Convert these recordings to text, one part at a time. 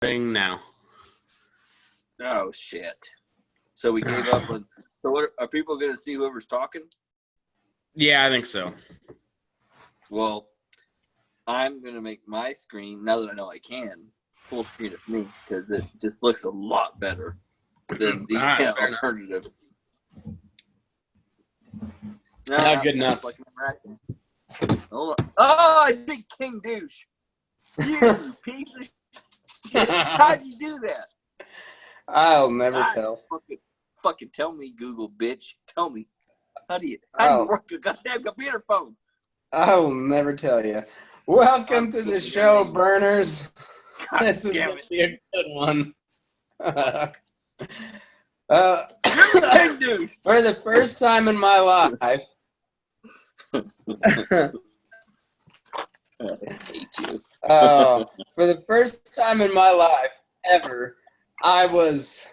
now. Oh shit! So we gave up on. So what are people going to see whoever's talking? Yeah, I think so. Well, I'm going to make my screen, now that I know I can, full screen of me, because it just looks a lot better than the alternative. No, good enough. Oh, I big king douche. You piece of shit. How'd you do that? I'll never tell. Fucking tell me, Google bitch. Tell me. How do you work a goddamn computer phone? I will never tell you. Welcome to the show, burners. God this is damn going to be a good one. For the first time in my life, I hate you. For the first time in my life ever, I was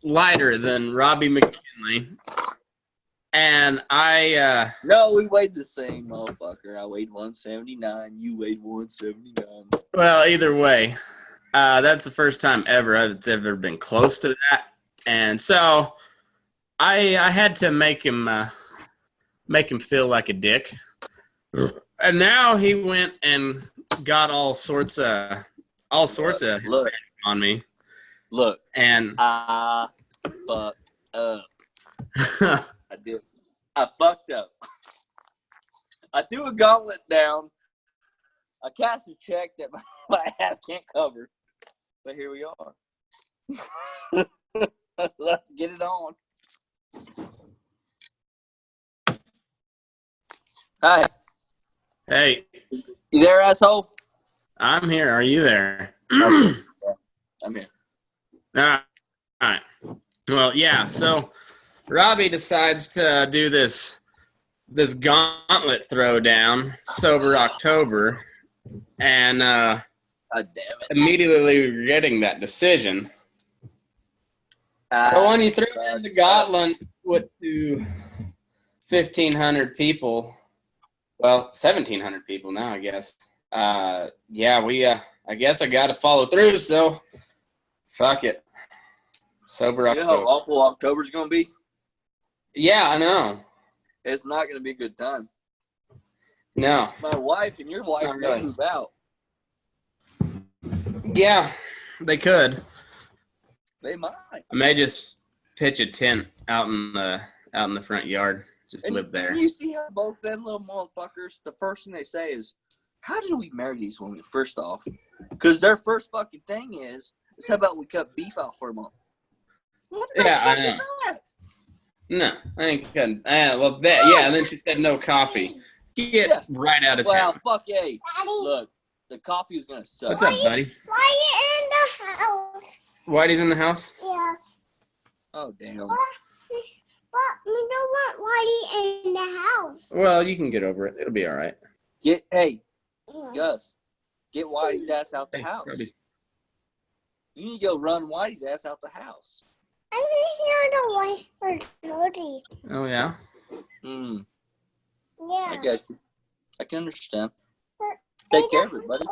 lighter than Robbie McKinley. And no, we weighed the same, motherfucker. I weighed 179. You weighed 179. Well, either way, that's the first time ever I've ever been close to that. And so I had to make him feel like a dick. And now he went and got all sorts of look on me. Look, and I fucked up. I did. I fucked up. I threw a gauntlet down. I cast a check that my ass can't cover. But here we are. Let's get it on. Hi. Hey. You there, asshole? I'm here. Are you there? Okay. Yeah, I'm here. All right. Well, yeah, so Robbie decides to do this gauntlet throwdown, Sober October, and God damn it. immediately regretting that decision. But when you throw down the gauntlet with 1,500 people, well, 1,700 people now, I guess. I guess I got to follow through, so fuck it. Sober October. You know how awful October's going to be? Yeah, I know. It's not going to be a good time. No. My wife and your wife may move out. Yeah, they could. They might. I may just pitch a tent out in the front yard. Just live there. You see how both them little motherfuckers, the first thing they say is, how did we marry these women, first off? Because their first fucking thing is how about we cut beef out for a month? What the fuck I know. is that? No, I ain't cutting. And then she said no coffee. Get right out of town. Well, fuck yeah. Look, the coffee is going to suck. What's up, buddy? Whitey's in the house. Whitey's in the house? Yes. Oh, damn. But we don't want Whitey in the house. Well, you can get over it. It'll be all right. Gus, get Whitey's ass out the house. You need to go run Whitey's ass out the house. I'm here to wait for Jordy. Oh, yeah? Yeah. Yeah. I got you. I can understand. Take care of it, buddy.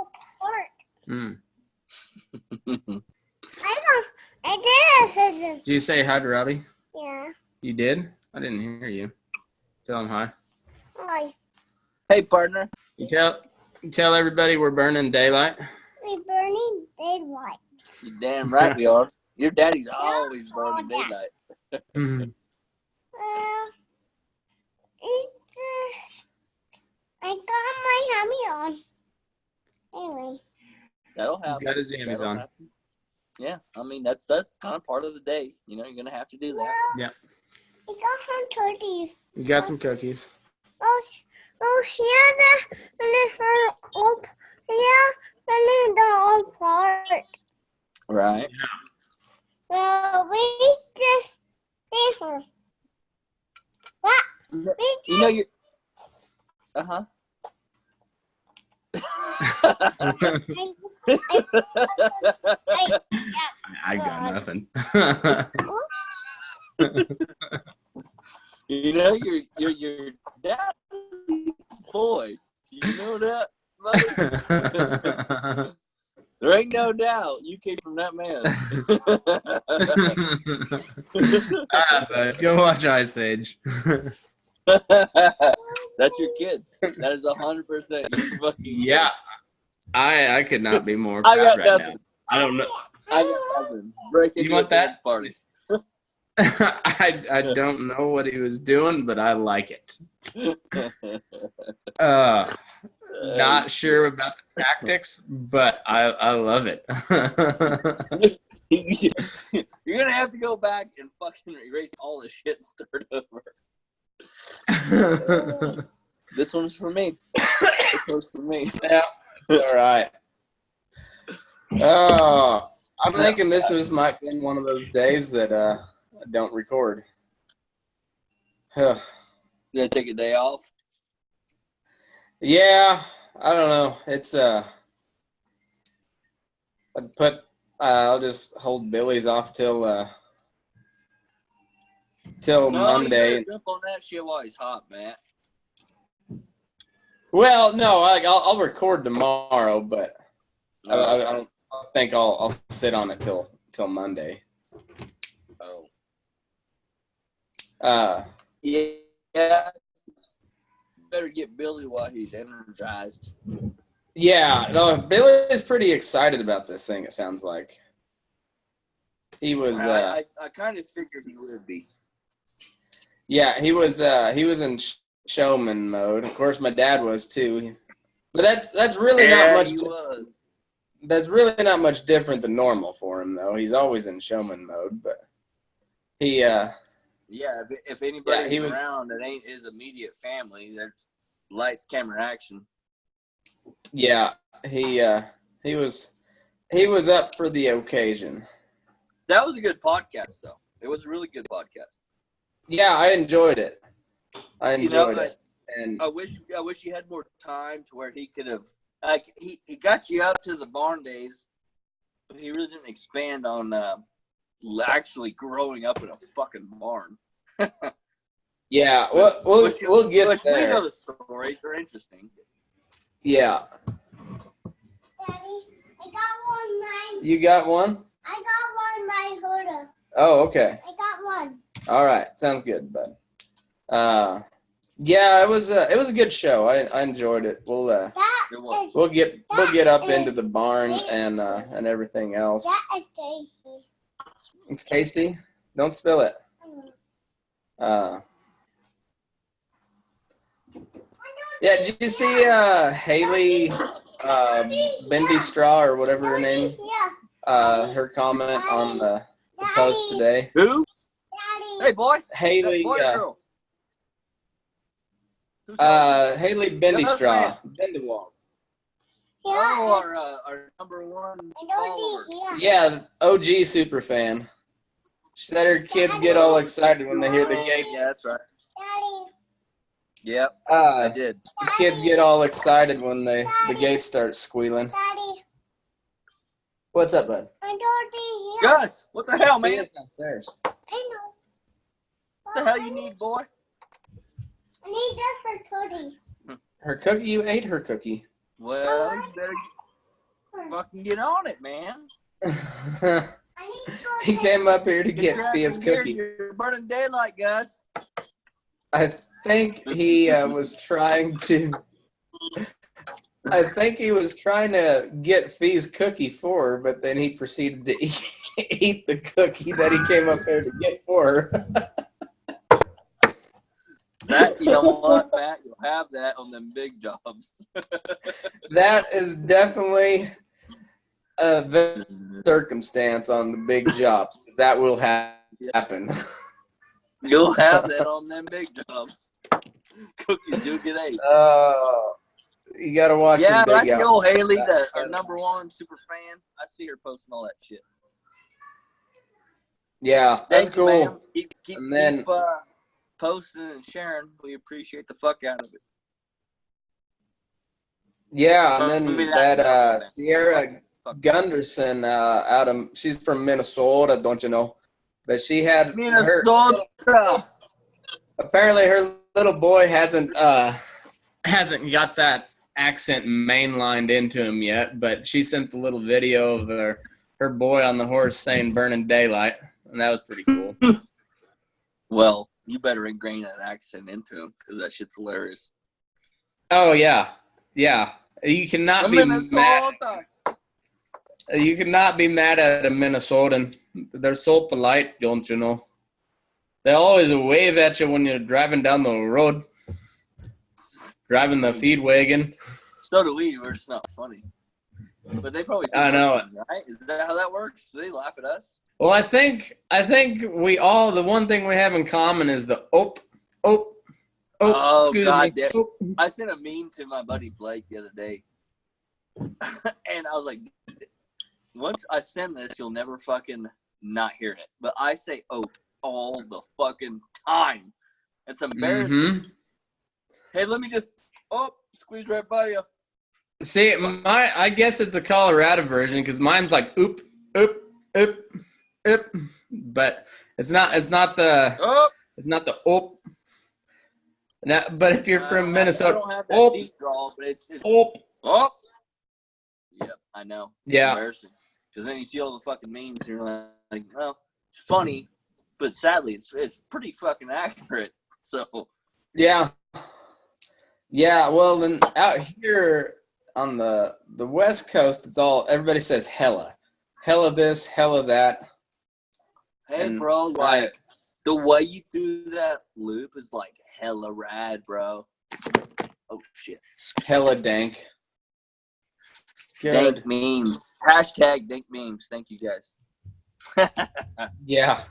I did. Did you say hi to Robbie? Yeah. You did? I didn't hear you. Tell him hi. Hi. Hey, partner. You tell everybody we're burning daylight. We're burning daylight. You're damn right we are. Your daddy's always burning daylight. I got my hammy on. Anyway. That'll happen. He's got his jammies on. Happen. Yeah, I mean, that's kind of part of the day. You know, you're going to have to do that. Yeah. We got some cookies. You got some cookies. Here's the old part. Right. Yeah. Well, we just did her. What? You know, you're... Uh-huh. I got nothing. You know, you're daddy's boy. Do you know that, buddy? There ain't ain't no doubt you came from that man. All right, bud. Go watch Ice Age. That's your kid. That is 100% your fucking Yeah. I could not be more I proud got right nothing. now. I don't know. I got nothing. Break into You want a that? dance party. I don't know what he was doing, but I like it. Not sure about the tactics, but I love it. You're gonna have to go back and fucking erase all the shit and start over. This one's for me. This one's for me. Yeah, all right. Oh, I'm thinking this might be one of those days that I don't record. You gonna take a day off? Yeah, I don't know. It's I'll just hold Billy's off till Monday. You jump on that shit while he's hot, man. Well, no, I'll record tomorrow, but I don't think I'll sit on it till Monday. Oh. Yeah. Better get Billy while he's energized. Yeah, no, Billy's pretty excited about this thing. It sounds like he was. I kind of figured he would be. Yeah, he was in showman mode. Of course, my dad was too. But that's really not much. He was. That's really not much different than normal for him, though. He's always in showman mode, but he. Yeah, if anybody's he was around that ain't his immediate family, that's lights, camera, action. Yeah, he was up for the occasion. That was a good podcast, though. It was a really good podcast. Yeah, I enjoyed it. And I wish he had more time to where he could have he got you out to the barn days, but he really didn't expand on actually growing up in a fucking barn. Yeah, we'll get there. We know the stories; they're interesting. Yeah. Daddy, I got one. You got one? I got one by Huda. Oh, okay. I got one. All right, sounds good, bud. Yeah, it was a good show. I enjoyed it. We'll get up into the barn and everything else. That is tasty. It's tasty. Don't spill it. Yeah, did you see Haley Bendy Straw or whatever her name? Yeah. Her comment on the post today. Who? Daddy. Hey, boy. Haley. Boy or girl? Who's talking? Haley Bendy Yeah, Straw. Bendywall. Oh, our number one follower. Yeah, OG super fan. She said her kids get all excited when they hear the gates. Yeah, that's right. Daddy. Yep, I did. The kids get all excited when the gates start squealing. Daddy. What's up, bud? I'm Dorothy here. Gus, what the hell, She man? is downstairs. I know. What the hell you need, boy? I need this for Cody. Her cookie? You ate her cookie. Well, you better fucking get on it, man. I need He came up here to get your ass his in here, cookie. You're burning daylight, Gus. I think he was trying to. I think he was trying to get Fee's cookie for her, but then he proceeded to eat the cookie that he came up there to get for her. That, you know what, Pat? You'll have that on them big jobs. That is definitely a circumstance on the big jobs. That will happen. You'll have that on them big jobs. Cookies do get ate. You got to watch Yeah, them I big see old jobs. Haley, our number one super fan. I see her posting all that shit. Yeah, that's Thank you, cool. ma'am. Keep And then- posting and sharing. We appreciate the fuck out of it. Yeah, and Maybe then that- that Sierra Gunderson she's from Minnesota, don't you know? But she had Minnesota. apparently her little boy hasn't got that accent mainlined into him yet, but she sent the little video of her boy on the horse saying "burning daylight," and that was pretty cool. Well, you better ingrain that accent into him because that shit's hilarious. Oh yeah, yeah. You cannot be mad. You cannot be mad at a Minnesotan. They're so polite, don't you know? They always wave at you when you're driving down the road, driving the feed wagon. So do we. We're just not funny. But they probably think I know funny, right? Is that how that works? Do they laugh at us? Well, I think we all, the one thing we have in common is the oh, excuse God me. damn. Oh. I sent a meme to my buddy Blake the other day. And I was like, once I send this, you'll never fucking not hear it. But I say all the fucking time. It's embarrassing. Mm-hmm. Hey, let me just squeeze right by you. See, I guess it's the Colorado version because mine's like oop, but it's not the oop. Now, but if you're from Minnesota, I don't have that deep draw, but it's oop. Yep, I know. Yeah. It's embarrassing. Because then you see all the fucking memes and you're like, well, it's funny, but sadly, it's pretty fucking accurate. So. Yeah. Yeah, well, then out here on the West Coast, it's all, everybody says hella. Hella this, hella that. Hey, and bro, like, the way you threw that loop is, like, hella rad, bro. Oh, shit. Hella dank. Good. Dank memes. Hashtag dank memes. Thank you, guys. Yeah.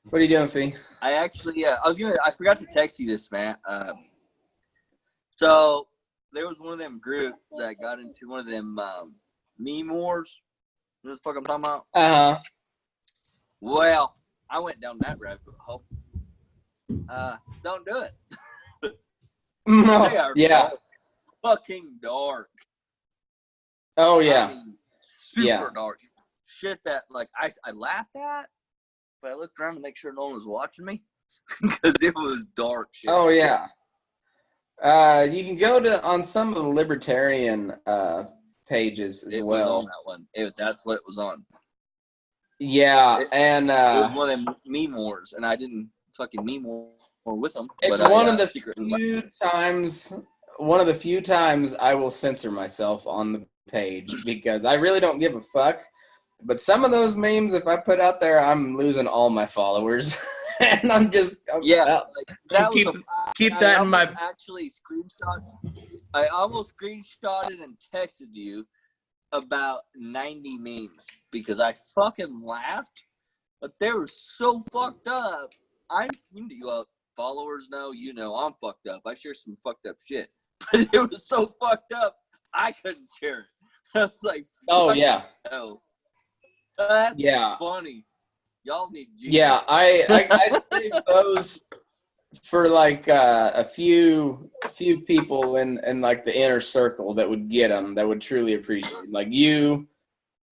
What are you doing, Fee? I actually, I forgot to text you this, man. So there was one of them groups that got into one of them meme wars. You know what the fuck I'm talking about? Uh-huh. Well, I went down that rabbit hole. Don't do it. They are so fucking dark. Oh, yeah. I mean, super dark. Shit that, like, I laughed at, but I looked around to make sure no one was watching me because it was dark shit. Oh, yeah. You can go on some of the libertarian pages as well. It was on that one. That's what it was on. Yeah, and it was one of them meme wars, and I didn't fucking meme war with them. It's but one of the few times I will censor myself on the page because I really don't give a fuck. But some of those memes, if I put out there, I'm losing all my followers, and I'm keep that in my. Actually, I almost screenshotted and texted you about 90 memes because I fucking laughed, but they were so fucked up. Followers know, I'm fucked up. I share some fucked up shit, but it was so fucked up I couldn't share it. I was like, oh yeah, no. That's funny. Y'all need Jesus. Yeah, I saved those for like a few people in like the inner circle that would get them, that would truly appreciate, like you,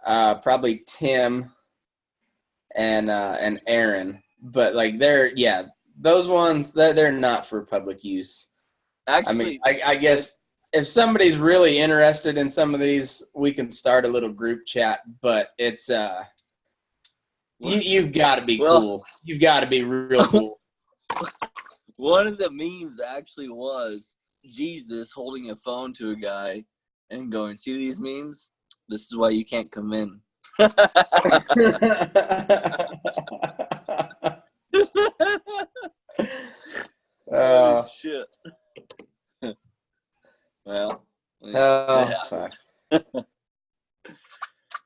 probably Tim, and Aaron. But like those ones they're not for public use. Actually, I mean, I guess if somebody's really interested in some of these, we can start a little group chat. But it's you've got to be cool. You've got to be real cool. One of the memes actually was Jesus holding a phone to a guy and going, "See these memes? This is why you can't come in." Oh shit. Well. Fuck.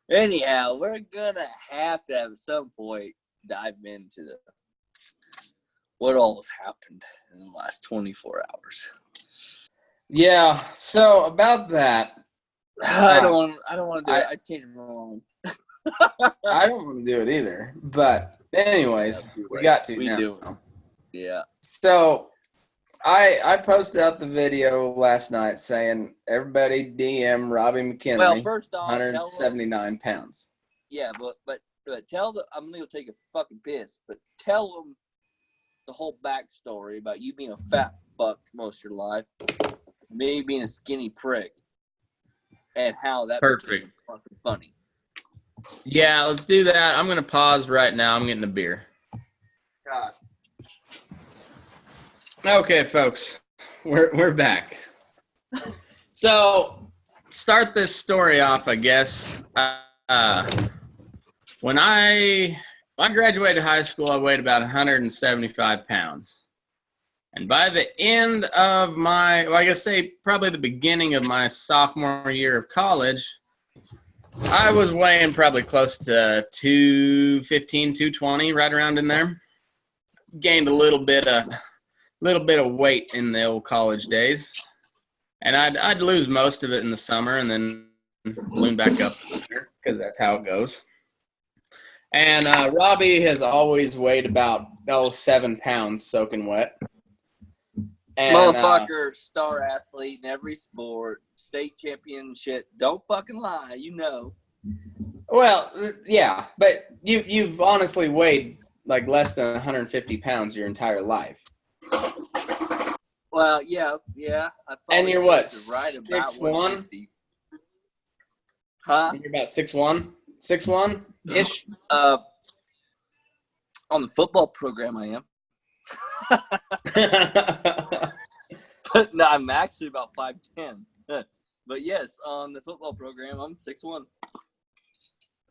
Anyhow, we're gonna have to at some point dive into what all has happened in the last 24 hours. Yeah. So about that, I don't want to do it. I changed my mind. I don't want to do it either. But anyways, we got to. We now. do. Yeah. So I posted out the video last night saying everybody DM Robbie McKinley. Well, first off, 179 pounds. Yeah, but tell I'm gonna go take a fucking piss. But tell them the whole backstory about you being a fat fuck most of your life. me being a skinny prick and how that Perfect. became fucking funny. Yeah, let's do that. I'm gonna pause right now. I'm getting a beer. God. Okay, folks, we're back. So, start this story off, I guess. When I graduated high school, I weighed about 175 pounds. And by the end of probably the beginning of my sophomore year of college, I was weighing probably close to 215, 220, right around in there. Gained a little bit of weight in the old college days. And I'd lose most of it in the summer and then balloon back up because that's how it goes. And Robbie has always weighed about 7 pounds soaking wet. And, Motherfucker, star athlete in every sport, state champion shit. Don't fucking lie, you know. Well, yeah, but you've honestly weighed like less than 150 pounds your entire life. Well, yeah. And you're what, right about 6'1"? Huh? You're about 6'1"? 6'1"-ish? On the football program, I am. But no, I'm actually about 5'10". But yes, on the football program, I'm 6'1".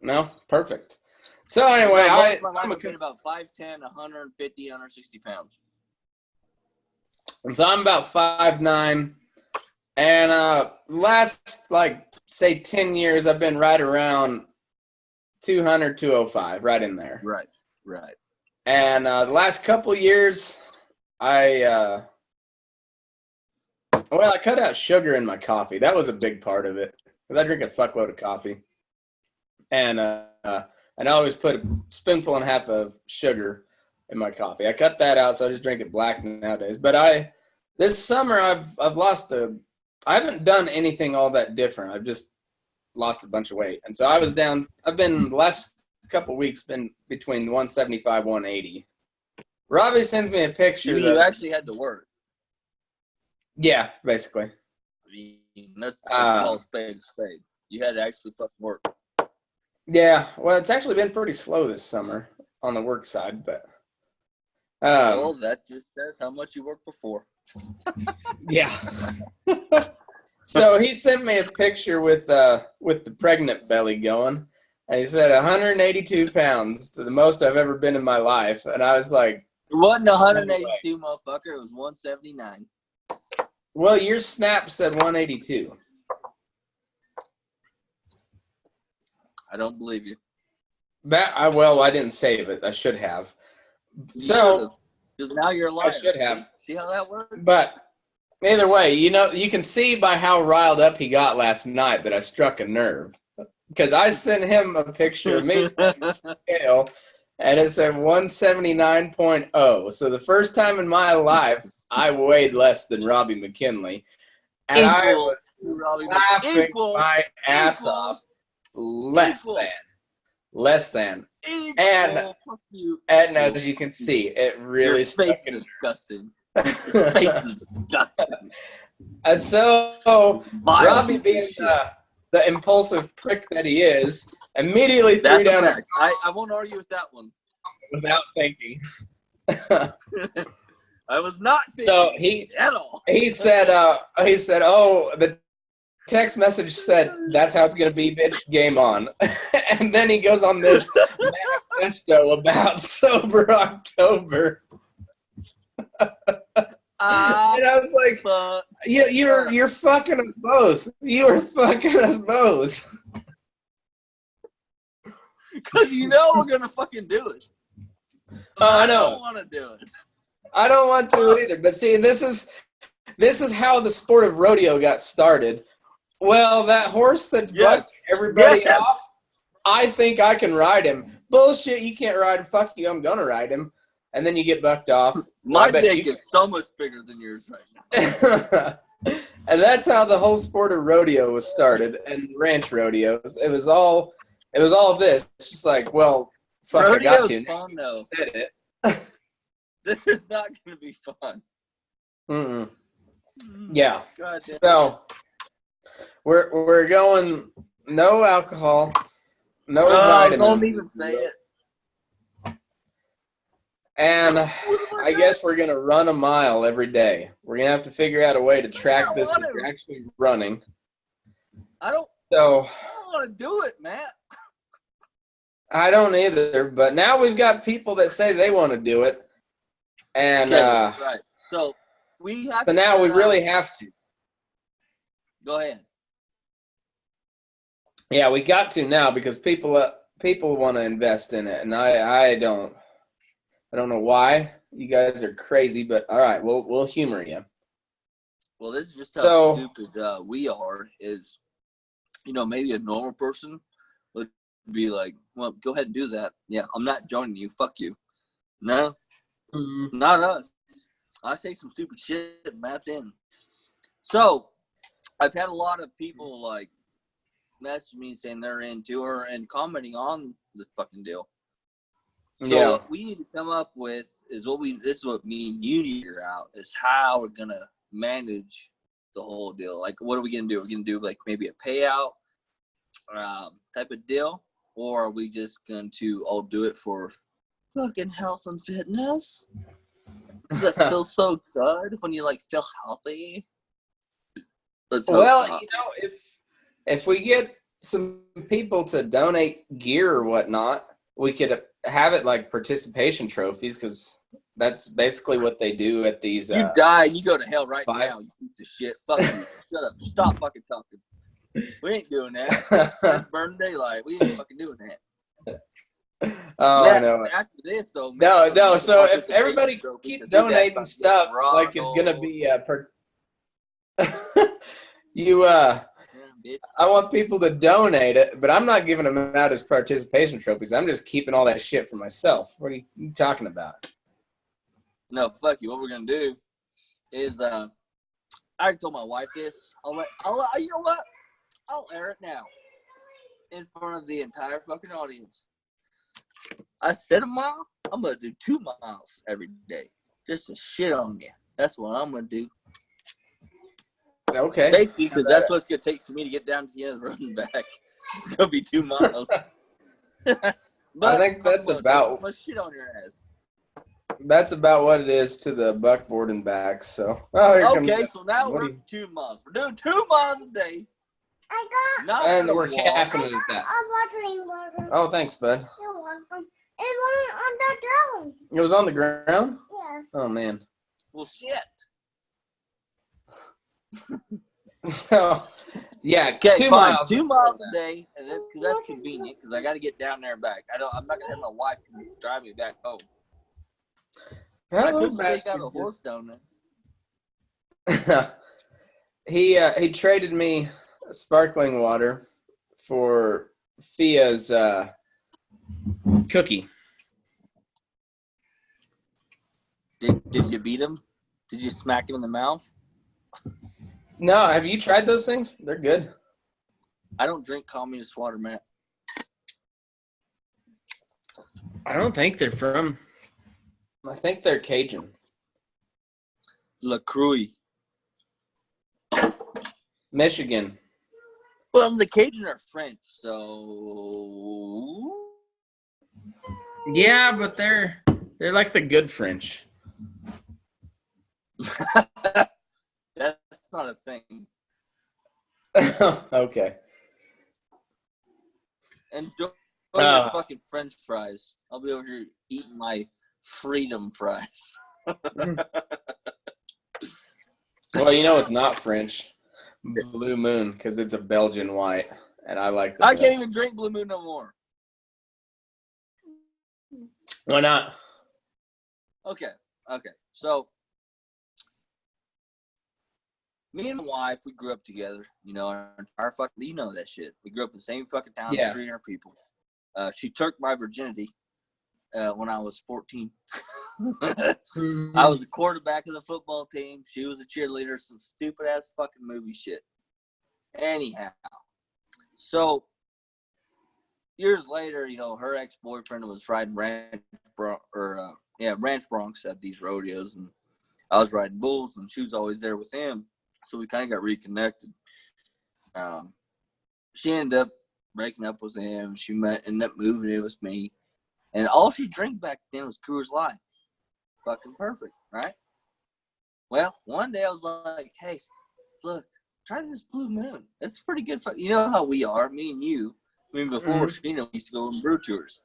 No, perfect. So anyway, I'm about 5'10", 150, 160 pounds. And so I'm about 5'9", and last, say 10 years, I've been right around 200, 205, right in there. Right. And the last couple years, I cut out sugar in my coffee. That was a big part of it, because I drink a fuckload of coffee. And I always put a spoonful and a half of sugar in my coffee. I cut that out, so I just drink it black nowadays. But this summer I haven't done anything all that different. I've just lost a bunch of weight. And so I've been the last couple weeks been between 175, 180. Robbie sends me a picture. You actually had to work. Yeah, basically. I mean, that's call a spade a spade. You had to actually fucking work. Yeah, well, it's actually been pretty slow this summer on the work side, but well, that just says how much you worked before. Yeah. So he sent me a picture with the pregnant belly going, and he said 182 pounds, the most I've ever been in my life, and I was like, it wasn't 182, motherfucker. It was 179. Well, your snap said 182. I don't believe you. I didn't save it. I should have. So now you're a liar. I should have. See how that works? But either way, you can see by how riled up he got last night that I struck a nerve. Because I sent him a picture of me scale, and it said 179.0. So the first time in my life, I weighed less than Robbie McKinley. And I was laughing my ass off. Less than. And as you can see, it really stuck in his disgusting. Your face is disgusting. And so Robbie, being the impulsive prick that he is, immediately threw down. I won't argue with that one. Without thinking. I was not thinking so at all. He said, "Oh, the text message said that's how it's gonna be, bitch. Game on." And then he goes on this manifesto about sober October. And I was like, "You're fucking us both. You are fucking us both." Because you know we're gonna fucking do it. I know. I don't want to do it. I don't want to either. But see, this is how the sport of rodeo got started. Well, that horse that's bucking everybody off, I think I can ride him. Bullshit, you can't ride him. Fuck you, I'm gonna ride him. And then you get bucked off. My dick is so much bigger than yours right now. And that's how the whole sport of rodeo was started, and ranch rodeos. It was all this. It's just like, well, fuck, Rodeo's I got to. Fun, though. Said it. This is not going to be fun. Mm-mm. Yeah. God damn. So we're going no alcohol, no vitamins. Don't even say it. And I guess we're gonna run a mile every day. We're gonna have to figure out a way to track this if you're actually running. I don't So want to do it, Matt. I don't either. But now we've got people that say they want to do it, and right. So we have. So now we really have to. Go ahead. Yeah, we got to now because people want to invest in it, and I don't know why. You guys are crazy, but all right, we'll humor you. Well, this is just how stupid we are. Is maybe a normal person would be like, well, go ahead and do that. Yeah, I'm not joining you. Fuck you. No, not us. I say some stupid shit, and that's in. So I've had a lot of people like message me saying they're into her and commenting on the fucking deal. So what we need to come up with is this is what me and you need to figure out is how we're gonna manage the whole deal. Like, what are we gonna do? We're gonna do like maybe a payout type of deal, or are we just going to all do it for fucking health and fitness? Does that feel so good when you like feel healthy? Well, if we get some people to donate gear or whatnot, we could have it like participation trophies because that's basically what they do at these. You die and you go to hell right now, you piece of shit. Fuck you. Shut up. Stop fucking talking. We ain't doing that. Burn daylight. We ain't fucking doing that. Oh, Matt, I know. After this, though. No. So if everybody keeps donating stuff, like it's gonna be I want people to donate it, but I'm not giving them out as participation trophies. I'm just keeping all that shit for myself. What are you talking about? No, fuck you. What we're gonna do is I already told my wife this. You know what? I'll air it now in front of the entire fucking audience. I said a mile. I'm gonna do 2 miles every day just to shit on you. That's what I'm gonna do. Okay. Basically, because that's what it's gonna take for me to get down to the end of the road and back. It's gonna be 2 miles. But I think that's I'm gonna shit on your ass. That's about what it is to the buckboard and back. So okay, so now we're 2 miles. We're doing 2 miles a day. And we're capping it at that. Water. Oh, thanks, bud. You're welcome. It was on the ground. It was on the ground? Yes. Oh, man. Well, shit. So, yeah, okay, 2 fine. miles. 2 miles a day, and that's convenient because I got to get down there and back. I'm not gonna have my wife drive me back home. I could take out a horse down there. He traded me sparkling water for Fia's cookie. Did you beat him? Did you smack him in the mouth? No, have you tried those things? They're good. I don't drink communist water, Matt. I don't think they're from. I think they're Cajun. LaCroix. Michigan. Well, the Cajun are French, so. Yeah, but they're like the good French. That's not a thing. Okay. Enjoy your fucking French fries. I'll be over here eating my freedom fries. Well, it's not French. Blue Moon, because it's a Belgian white, and I like that. I can't even drink Blue Moon no more. Why not? Okay. So, me and my wife, we grew up together. Our fucking, that shit. We grew up in the same fucking town, 300 people. She took my virginity when I was 14. I was the quarterback of the football team. She was a cheerleader. Some stupid ass fucking movie shit. Anyhow, so years later, her ex-boyfriend was riding Ranch Bronx at these rodeos, and I was riding bulls, and she was always there with him. So we kind of got reconnected. She ended up breaking up with him. She ended up moving in with me. And all she drank back then was Coors Light. Fucking perfect, right? Well, one day I was like, hey, look, try this Blue Moon. It's pretty good. You know how we are, me and you. I mean, before we used to go on brew tours.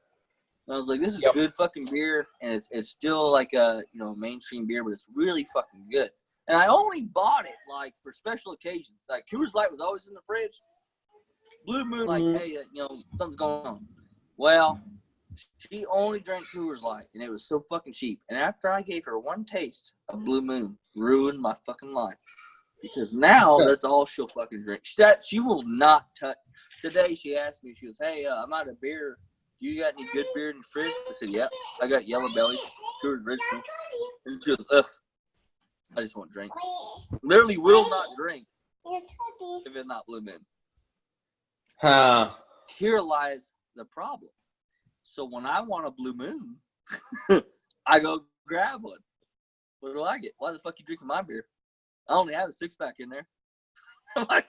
And I was like, this is good fucking beer, and it's still like a mainstream beer, but it's really fucking good. And I only bought it like for special occasions. Like Coors Light was always in the fridge. Blue Moon, like, hey, something's going on. Well, she only drank Coors Light, and it was so fucking cheap. And after I gave her one taste of Blue Moon, ruined my fucking life. Because now that's all she'll fucking drink. She will not touch. Today she asked me, she goes, hey, I'm out of beer. You got any good beer in the fridge? I said, yep. I got Yellow Bellies, Coors Original. And she goes, ugh, I just want to drink. Literally will not drink if it's not Blue Moon. Here lies the problem. So when I want a Blue Moon, I go grab one. What do I get? Why the fuck you drinking my beer? I only have a 6-pack in there. I'm like,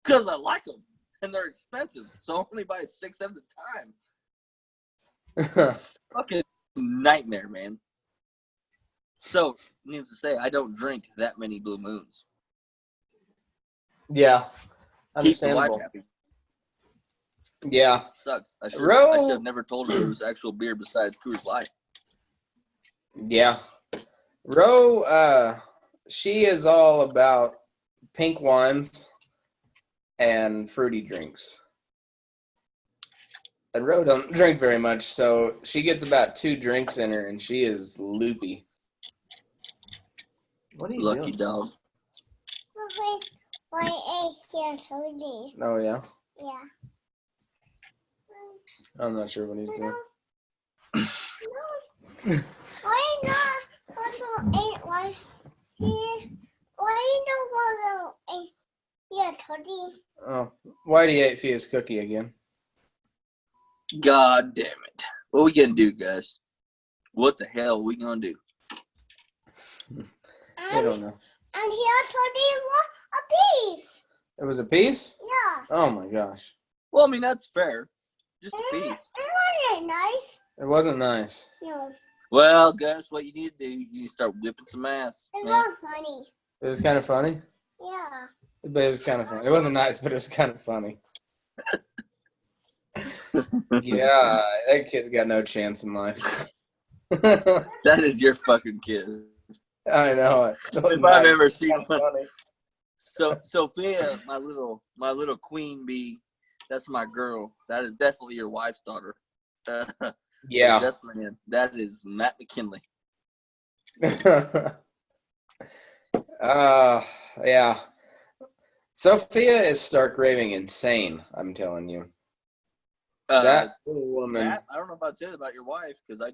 because I like them. And they're expensive. So I only buy 6 at a time. Fucking nightmare, man. So, needless to say, I don't drink that many Blue Moons. Yeah. Keep the wife happy. Yeah. It sucks. I should have never told her there was actual beer besides Coors Light. Yeah. Ro, she is all about pink wines and fruity drinks. And Ro don't drink very much, so she gets about 2 drinks in her, and she is loopy. What are you Lucky doing? dog. Oh, yeah? Yeah. I'm not sure what he's doing. Why not? Why you don't want to turkey? Oh, Whitey ate Fia's cookie again. God damn it. What we gonna do, guys? What the hell are we gonna do? I don't know. And here turkey was a piece. It was a piece? Yeah. Oh, my gosh. Well, I mean, that's fair. Just a piece. It wasn't nice. It wasn't nice. No. Well, guys, what you need to do, you need to start whipping some ass. It Man. was funny. It was kind of funny? Yeah. But it was kind of funny. It wasn't nice, but it was kind of funny. Yeah, that kid's got no chance in life. That is your fucking kid. I know it. If I've ever seen one. Funny. So Sophia, my little queen bee, that's my girl. That is definitely your wife's daughter. Yeah. That's man. That is Matt McKinley. Yeah. Sophia is stark raving insane, I'm telling you. That little woman. Matt, I don't know about saying about your wife, because I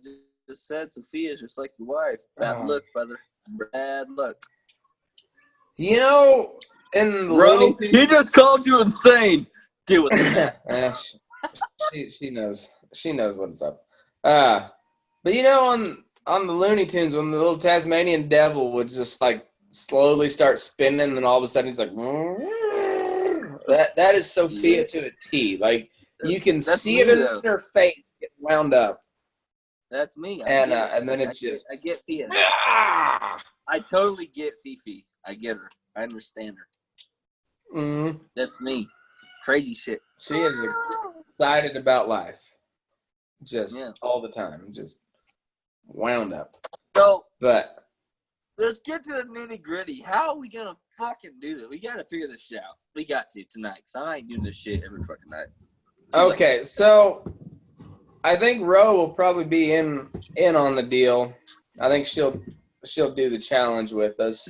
just said Sophia is just like your wife. Bad luck, brother. Bad luck. You know, in the Bro, he just called you insane. Deal with that. she knows. She knows what's up. But you know, on the Looney Tunes, when the little Tasmanian devil would just like slowly start spinning, and then all of a sudden he's like, that is Sophia to a T. Like you can see it in her face get wound up. That's me. And then it's just I get Fia. I totally get Fifi. I get her. I understand her. Mm-hmm. That's me. Crazy shit. She is excited about life. Just all the time. Just wound up. So, but let's get to the nitty gritty. How are we going to fucking do this? We got to figure this shit out. We got to tonight. Because I ain't doing this shit every fucking night. Okay, so I think Ro will probably be in on the deal. I think she'll do the challenge with us.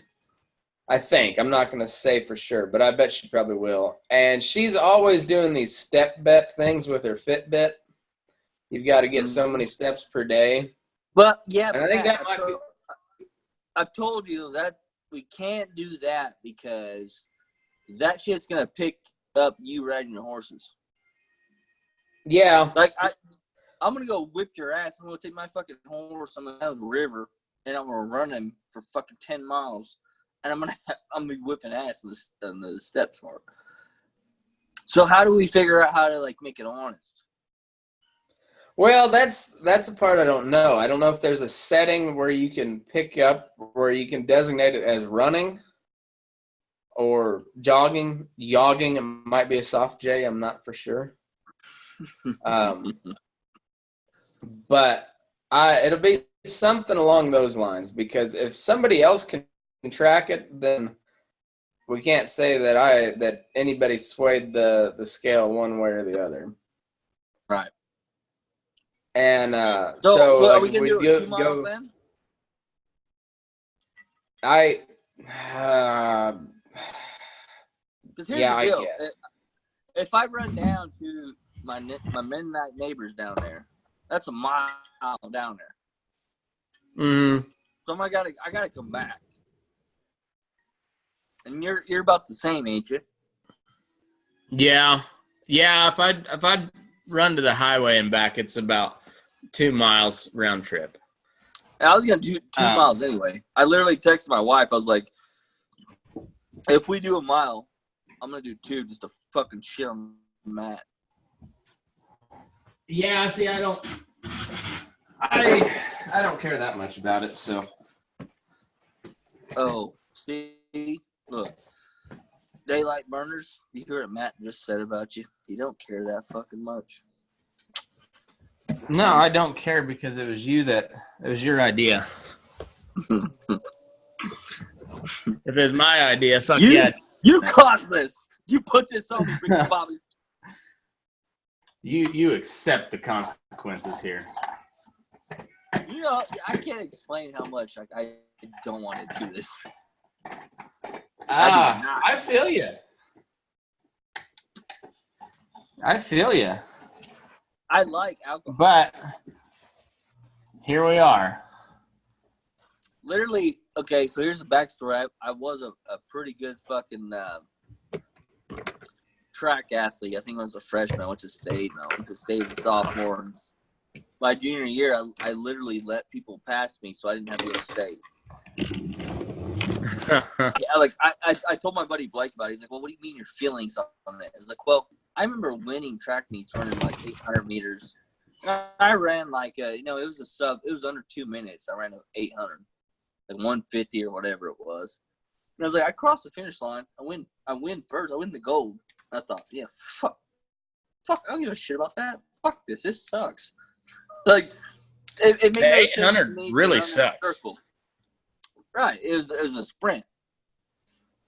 I think. I'm not going to say for sure, but I bet she probably will. And she's always doing these step bet things with her Fitbit. You've got to get so many steps per day. But, yeah. And I think that might be. I've told you that we can't do that because that shit's going to pick up you riding your horses. Yeah. Like, I'm going to go whip your ass. I'm going to take my fucking horse on the river and I'm gonna run him for fucking 10 miles, and I'm gonna be whipping ass on the steps for it. So how do we figure out how to like make it honest? Well, that's the part I don't know. I don't know if there's a setting where you can where you can designate it as running or jogging. Yogging, it might be a soft J. I'm not for sure. But it'll be something along those lines, because if somebody else can track it, then we can't say that anybody swayed the scale one way or the other. Right. And so like, are we gonna do it 2 miles then? Because here's the deal. I guess. If I run down to my midnight neighbors down there, that's a mile down there. Mm. So I gotta come back. And you're about the same, ain't you? Yeah. If I run to the highway and back, it's about 2 miles round trip. And I was gonna do 2 miles anyway. I literally texted my wife. I was like, if we do a mile, I'm gonna do 2 just to fucking shit on Matt. Yeah, see, I don't care that much about it, so. Oh, see, look, daylight burners. You hear what Matt just said about you? You don't care that fucking much. No, I don't care because it was your idea. If it was my idea, fuck yeah. You caused this. You put this on me, Big Bobby. You accept the consequences here. You know, I can't explain how much I don't want to do this. I feel you. I like alcohol. But here we are. Literally, okay, so here's the backstory. I was a pretty good fucking track athlete. I think I was a freshman. I went to state. I went to state as a sophomore. My junior year, I literally let people pass me, so I didn't have to go to state. Yeah, like I told my buddy Blake about it. He's like, well, what do you mean your feelings on it? I was like, well, I remember winning track meets running like 800 meters. I ran like, it was under 2 minutes. I ran 800, like 150 or whatever it was. And I was like, I crossed the finish line. I win first. I win the gold. I thought, yeah, fuck, I don't give a shit about that. Fuck this sucks. Like, it made the 800 really sucks. Right, it was a sprint.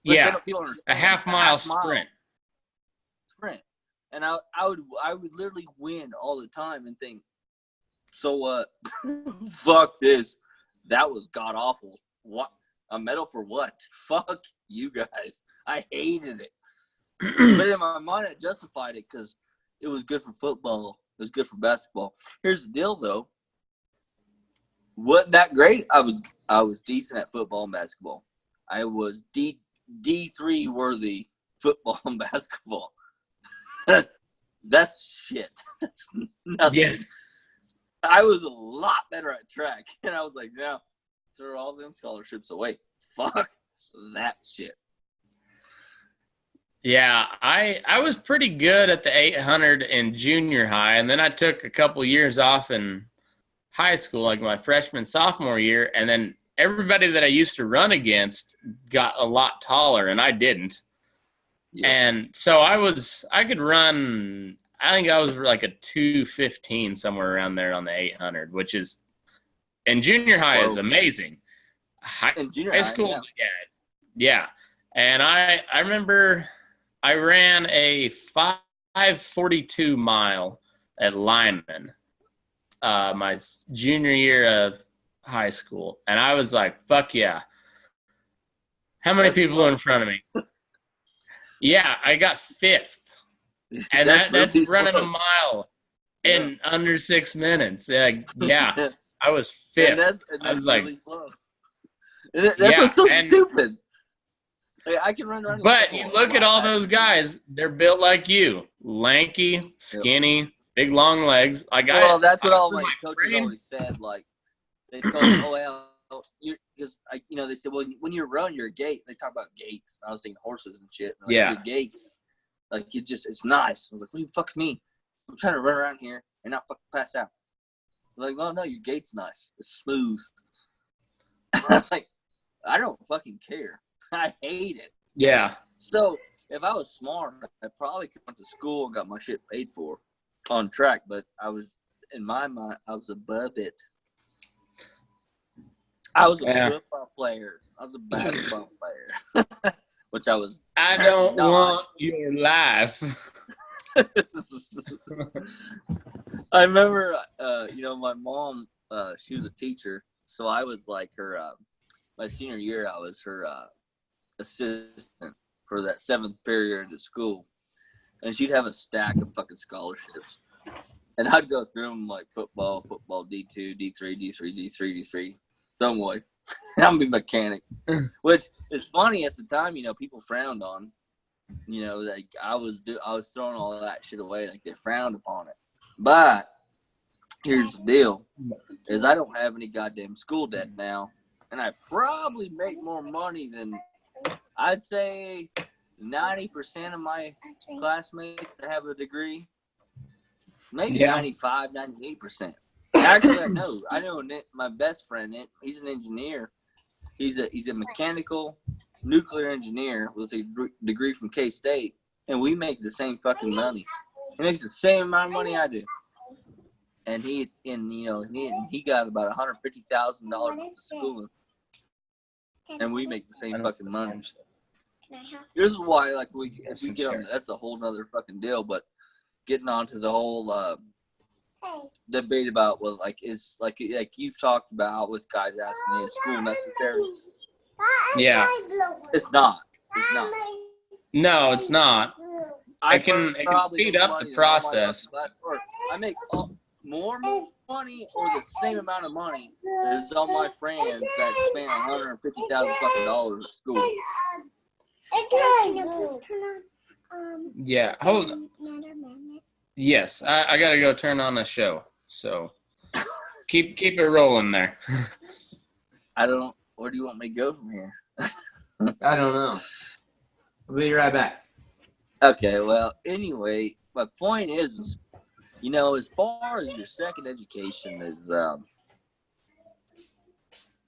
Yeah, a half-mile sprint. And I would literally win all the time and think, so what? Fuck this. That was god awful. What? A medal for what? Fuck you guys. I hated it. But in my mind, I justified it because it was good for football. It was good for basketball. Here's the deal, though. Wasn't that great? I was decent at football and basketball. I was D3 worthy football and basketball. That's shit. That's nothing. Yeah. I was a lot better at track. And I was like, no, throw all them scholarships away. Fuck that shit. Yeah, I was pretty good at the 800 in junior high, and then I took a couple years off in high school, like my freshman, sophomore year, and then everybody that I used to run against got a lot taller, and I didn't. Yeah. And so I could run, I think I was like a 2:15 somewhere around there on the 800, which is, in junior high is amazing. High school, yeah. And I remember I ran a 5:42 mile at Lyman my junior year of high school, and I was like, fuck yeah. How many people are in front of me? Yeah, I got 5th. And that's running a mile in under 6 minutes. Yeah, I was 5th. And that's I was really like, slow. That's so stupid. Like, I can run around. But you look at all those guys, they're built like you. Lanky, skinny, big long legs. Well, that's what all my coaches always said. Like, they told me, oh, because they said, well, when you're rowing, you're a gate. They talk about gates. I was thinking horses and shit. Like, Yeah. you're a gate. Like, it's nice. I was like, what do you fuck mean? I'm trying to run around here and not fucking pass out. They're like, well, no, your gate's nice. It's smooth. I was like, I don't fucking care. I hate it. Yeah. So if I was smart, I probably could went to school and got my shit paid for on track. But in my mind, I was above it. I was a football player. I was a basketball player, which I was. I don't want your life. I remember, my mom, she was a teacher. So I was like her, my senior year, I was her assistant for that 7th period at school. And she'd have a stack of fucking scholarships. And I'd go through them like football, D2, D3, D3, D3, D3. Don't worry. And I'm going to be a mechanic. Which is funny at the time, people frowned on. Like I was throwing all that shit away. Like they frowned upon it. But here's the deal, is I don't have any goddamn school debt now. And I probably make more money than, I'd say, 90% of my classmates that have a degree. Maybe 95, 98%. Actually, I know my best friend, he's an engineer. He's a mechanical nuclear engineer with a degree from K-State. And we make the same fucking money. He makes the same amount of money I do. And he got about $150,000 to school, and we make the same fucking money. This is why, like, if we get on, that's a whole nother fucking deal. But getting onto the whole debate about is like you've talked about with guys asking me, is school necessary? Yeah, it's not. It's not. No, it's not. It can speed up the process. I make more money or the same amount of money as all my friends that spend $150,000 fucking dollars at school. Yeah, hold on. Yes, I gotta go turn on a show. So keep it rolling there. Where do you want me to go from here? I don't know. I'll be right back. Okay, well, anyway, my point is, as far as your second education is,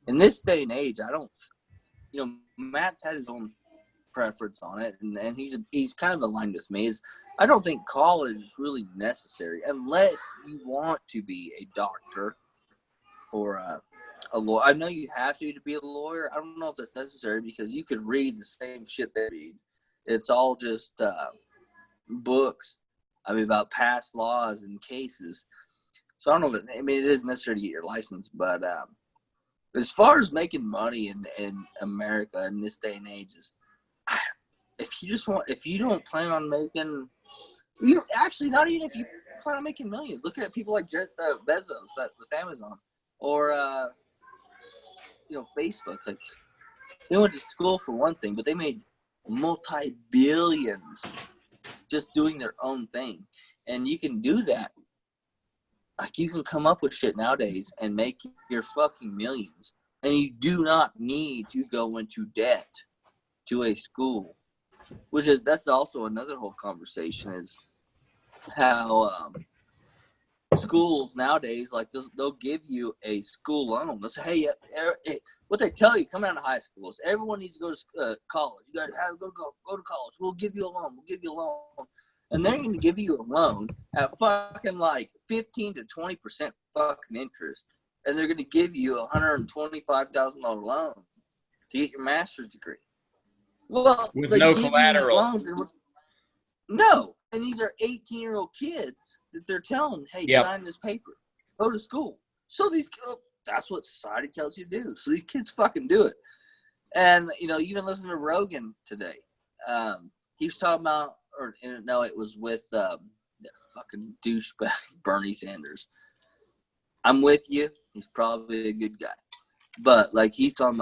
in this day and age, I don't, Matt's had his own preference on it, and he's kind of aligned with me. I don't think college is really necessary unless you want to be a doctor or a lawyer. I know you have to be a lawyer. I don't know if that's necessary because you could read the same shit they read. It's all just books. About past laws and cases. So I don't know it is necessary to get your license, but as far as making money in America in this day and age, if you don't plan on making, not even if you plan on making millions, look at people like Bezos with Amazon or Facebook. Like they went to school for one thing, but they made multi-billions just doing their own thing. And you can do that. Like you can come up with shit nowadays and make your fucking millions. And you do not need to go into debt to a school. That's also another whole conversation is how schools nowadays, like they'll give you a school loan. They'll say, hey, what they tell you coming out of high school is everyone needs to go to college. You got to go to college. We'll give you a loan. And they're going to give you a loan at fucking like 15 to 20% fucking interest. And they're going to give you a $125,000 loan to get your master's degree. Well, with no collateral. No. And these are 18-year-old kids that they're telling, hey, sign this paper. Go to school. So that's what society tells you to do. So these kids fucking do it. And, even listen to Rogan today. He was talking about, it was with that fucking douchebag Bernie Sanders. I'm with you. He's probably a good guy. But, like, I talked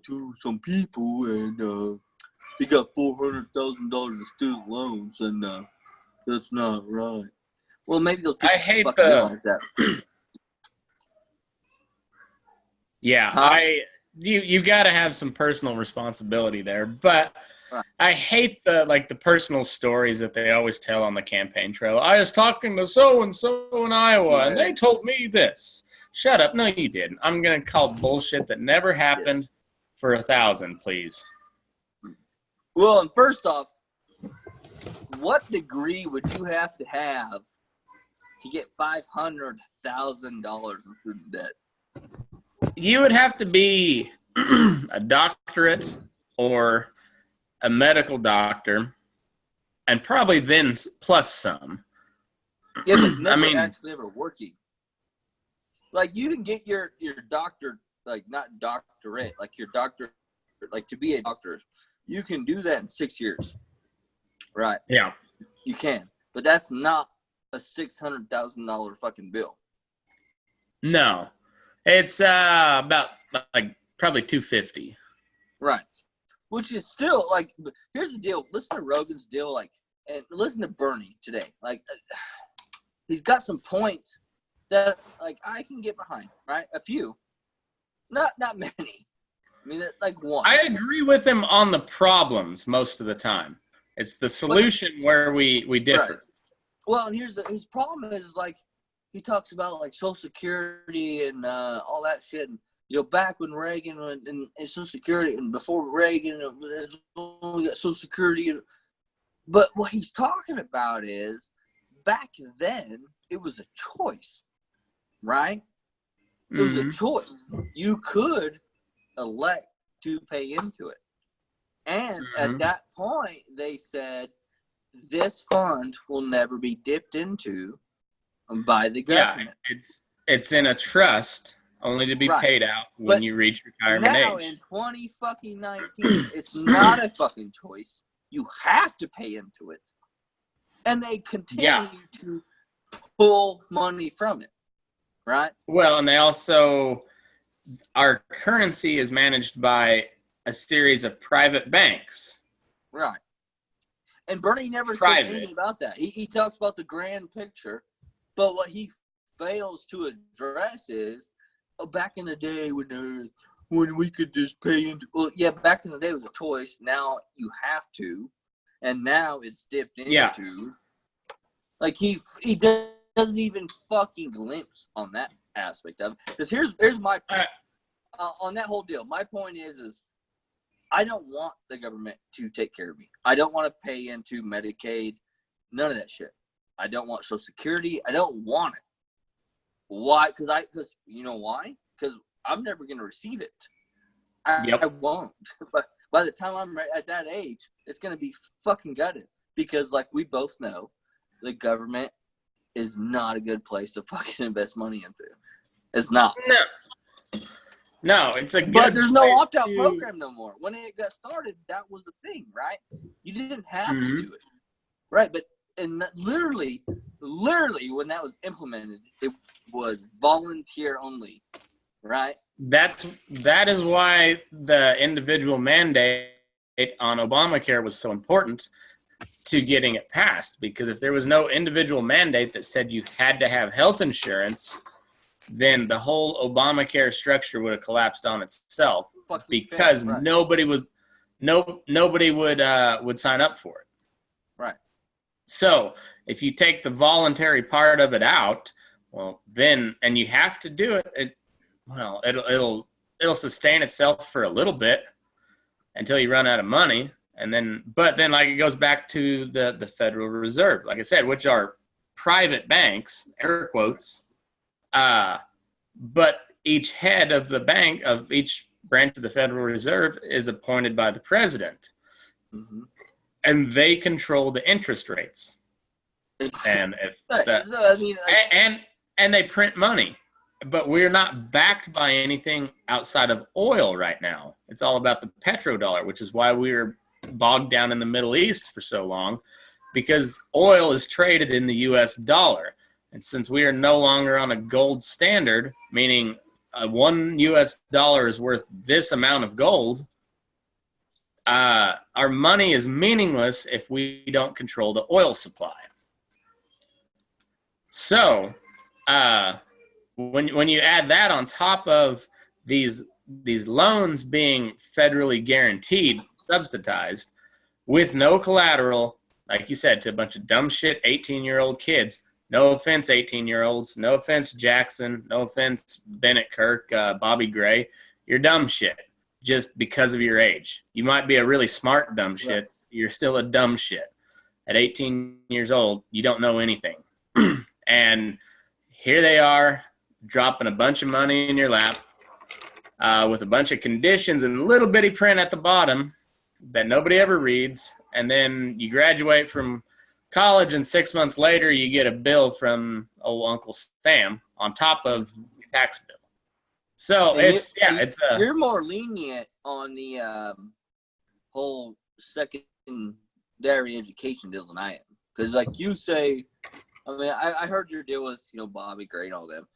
to some people, and he got $400,000 in student loans, and that's not right. Well, maybe those people I hate fucking realize that. Yeah, Huh? you got to have some personal responsibility there, but Right. I hate the personal stories that they always tell on the campaign trail. I was talking to so and so in Iowa, and they told me this. Shut up! No, you didn't. I'm gonna call bullshit that never happened for 1,000, please. Well, and first off, what degree would you have to get $500,000 in student debt? You would have to be a doctorate or a medical doctor, and probably then plus some. Yeah, but never I mean, actually ever working. Like, you can get your doctor, like, not doctorate, like your doctor, like to be a doctor, you can do that in 6 years. Right. yeah. You can. But that's not a $600,000 fucking bill. No. It's about like probably 250. Right. Which is still like, here's the deal. Listen to Rogan's deal, like, and listen to Bernie today. Like, he's got some points that, like, I can get behind, right? A few. Not many. I mean, like one. I agree with him on the problems most of the time. It's the solution where we differ. Right. Well, and his problem is, like, he talks about, like, Social Security and all that shit. And, you know, back when Reagan and Social Security, and before Reagan, it was only got Social Security. But what he's talking about is, back then, it was a choice, right? It was a choice. You could elect to pay into it. And at that point, they said, this fund will never be dipped into by the government. Yeah, it's in a trust only to be paid out when you reach retirement now, age. in 2019, it's not a fucking choice. You have to pay into it. And they continue to pull money from it, right? Well, and they also, our currency is managed by a series of private banks. Right. And Bernie never says anything about that. He talks about the grand picture, but what he fails to address is, back in the day when we could just pay into, well, yeah, back in the day it was a choice. Now you have to, and now it's dipped into. Yeah. Like he doesn't even fucking glimpse on that aspect of it. Because here's my point on that whole deal. My point is I don't want the government to take care of me. I don't want to pay into Medicaid, none of that shit. I don't want Social Security. I don't want it. Why? Because you know why? Because I'm never going to receive it. I won't. But by the time I'm at that age, it's going to be fucking gutted. Because, like we both know, the government is not a good place to fucking invest money into. It's not. No, it's a good But there's no place opt-out to- program no more. When it got started, that was the thing, right? You didn't have to do it. Right, but literally when that was implemented, it was volunteer only, right? That is why the individual mandate on Obamacare was so important to getting it passed. Because if there was no individual mandate that said you had to have health insurance, then the whole Obamacare structure would have collapsed on itself. Because nobody would sign up for it. Right. So if you take the voluntary part of it out, well, then, and you have to do it, it'll sustain itself for a little bit until you run out of money, but then like it goes back to the Federal Reserve, like I said, which are private banks, air quotes, but each head of the bank, of each branch of the Federal Reserve, is appointed by the president. Mm-hmm. And they control the interest rates. And and they print money. But we're not backed by anything outside of oil right now. It's all about the petrodollar, which is why we were bogged down in the Middle East for so long, because oil is traded in the U.S. dollar. And since we are no longer on a gold standard, meaning $1 US is worth this amount of gold, our money is meaningless if we don't control the oil supply. So when you add that on top of these loans being federally guaranteed, subsidized, with no collateral, like you said, to a bunch of dumb shit 18-year-old kids. No offense, 18-year-olds. No offense, Jackson. No offense, Bennett Kirk, Bobby Gray. You're dumb shit just because of your age. You might be a really smart dumb shit. Right. You're still a dumb shit. At 18 years old, you don't know anything. And here they are dropping a bunch of money in your lap with a bunch of conditions and little bitty print at the bottom that nobody ever reads. And then you graduate from college, and 6 months later, you get a bill from old Uncle Sam on top of your tax bill. So you're more lenient on the whole secondary education deal than I am, because like you say, I mean, I heard your deal with Bobby Gray and all them,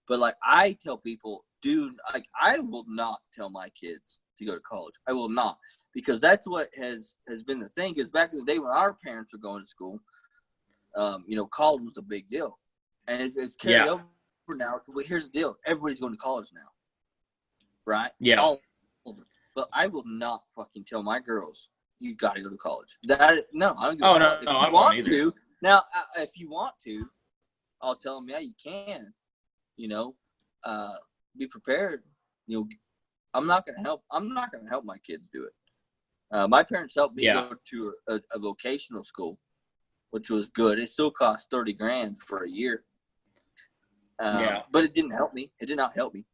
but like I tell people, dude, like I will not tell my kids to go to college. I will not, because that's what has been the thing. Because back in the day when our parents were going to school, college was a big deal, and it's carried over now. Here's the deal: everybody's going to college now, right? Yeah. All of them. But I will not fucking tell my girls you got to go to college. I don't. Oh no, I won't either. Now, if you want to, I'll tell them, yeah, you can. Be prepared. I'm not gonna help my kids do it. My parents helped me go to a vocational school, which was good. It still cost $30,000 for a year. But it didn't help me. It did not help me.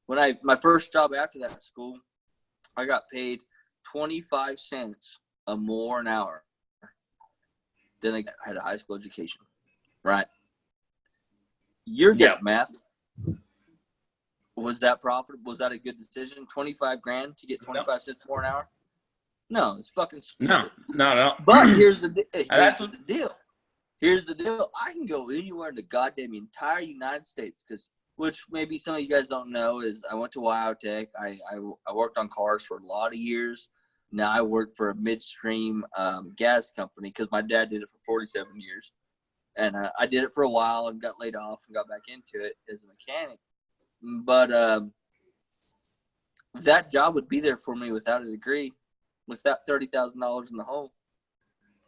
When my first job after that school, I got paid 25 cents more an hour than I had a high school education. Right? You're good at math. Was that profitable? Was that a good decision? $25,000 to get 25 cents more an hour? No, it's fucking stupid. No, not at all. But here's the deal. Here's the deal. I can go anywhere in the goddamn entire United States, which maybe some of you guys don't know is I went to WyoTech. I worked on cars for a lot of years. Now I work for a midstream gas company because my dad did it for 47 years. And I did it for a while and got laid off and got back into it as a mechanic. But that job would be there for me without a degree. Without $30,000 in the hole,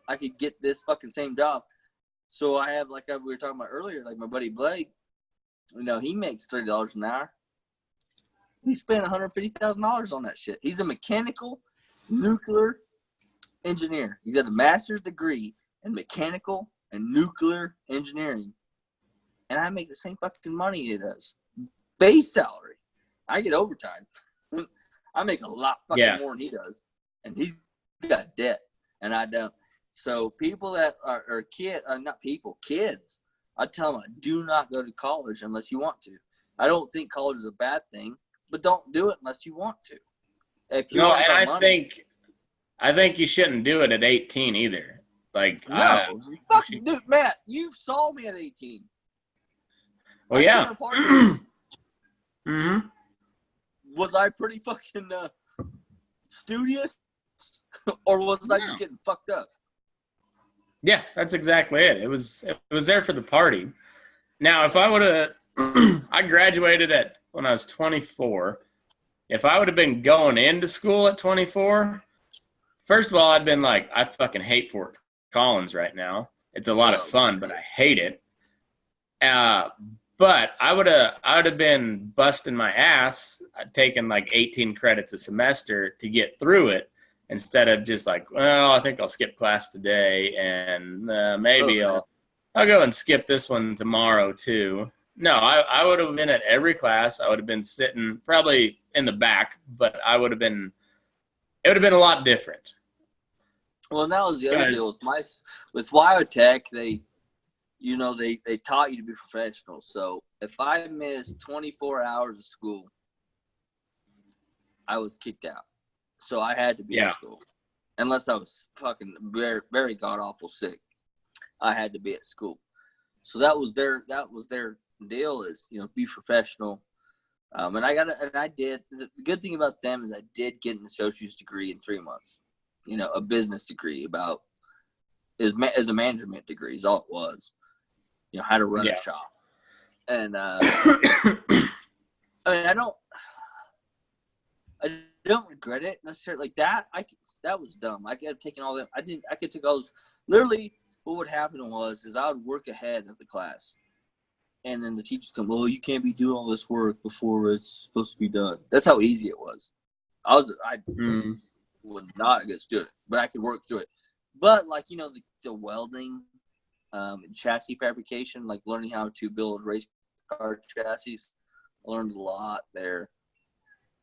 I could get this fucking same job. So I have, like we were talking about earlier, like my buddy Blake, he makes $30 an hour. He spent $150,000 on that shit. He's a mechanical nuclear engineer. He's got a master's degree in mechanical and nuclear engineering. And I make the same fucking money he does. Base salary. I get overtime. I make a lot fucking more than he does. And he's got debt, and I don't. So people that are kids, I tell them, do not go to college unless you want to. I don't think college is a bad thing, but don't do it unless you want to. If you I think you shouldn't do it at 18 either. Like fucking dude, Matt, you saw me at 18. Well, yeah. Mm-hmm. Was I pretty fucking studious? Or was I just getting fucked up? Yeah, that's exactly it. It was there for the party. Now, if I would have, I graduated when I was 24. If I would have been going into school at 24, first of all, I'd been like, I fucking hate Fort Collins right now. It's a lot of fun, but I hate it. But I would have been busting my ass, taking like 18 credits a semester to get through it. Instead of just like, well, I think I'll skip class today, and maybe I'll go and skip this one tomorrow too. No, I would have been at every class. I would have been sitting probably in the back, but it would have been a lot different. Well, and that was the other deal with WyoTech. They taught you to be professional. So if I missed 24 hours of school, I was kicked out. So I had to be at school. Unless I was fucking very, very god-awful sick. I had to be at school. So that was their deal is, be professional. And I did. The good thing about them is I did get an associate's degree in 3 months. A business degree as a management degree is all it was. How to run a shop. And, I mean, I don't regret it necessarily. Like that, that was dumb. I could have taken all that. I could take all those. Literally, what would happen is I would work ahead of the class, and then the teachers come. Well, you can't be doing all this work before it's supposed to be done. That's how easy it was. I was not a good student, but I could work through it. But like the welding, and chassis fabrication, like learning how to build race car chassis, I learned a lot there.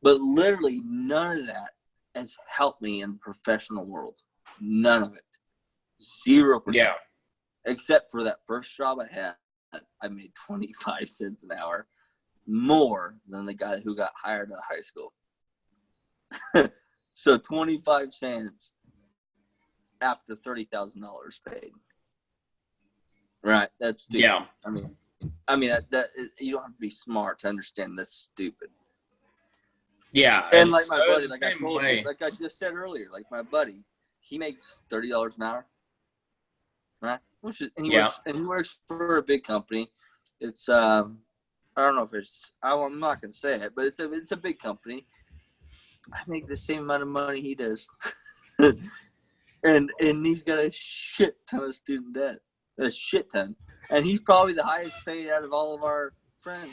But literally none of that has helped me in the professional world. None of it. 0%. Yeah. Except for that first job I had, I made 25 cents an hour, more than the guy who got hired out of high school. So 25 cents after $30,000 paid. Right? That's stupid. Yeah. I mean that you don't have to be smart to understand that's stupid. Yeah. And like my buddy, like I told you, like I just said earlier, like my buddy, he makes $30 an hour, right? And he works for a big company. It's I don't know if it's I'm not gonna say it, but it's a big company. I make the same amount of money he does, and he's got a shit ton of student debt, a shit ton, and he's probably the highest paid out of all of our friends.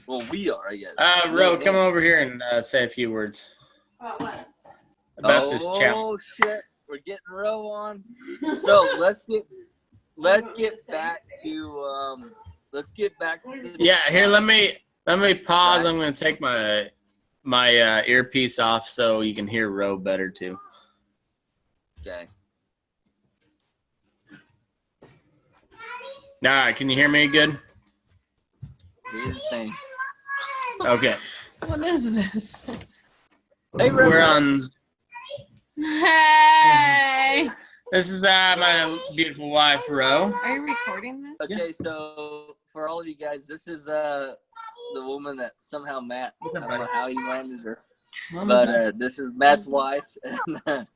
Well, we are, I guess. Ro, come over here and say a few words. About what? About this challenge. Oh shit, we're getting Ro on. So let's get back to the Yeah, here let me pause. I'm gonna take my earpiece off so you can hear Ro better too. Okay. All right, can you hear me good? You're the same. Okay. What is this? Hey, Ro. We're on. Hey! This is my beautiful wife, Ro. Are you recording this? Okay, so for all of you guys, this is the woman that somehow Matt, I don't know how he landed her, but this is Matt's wife. And,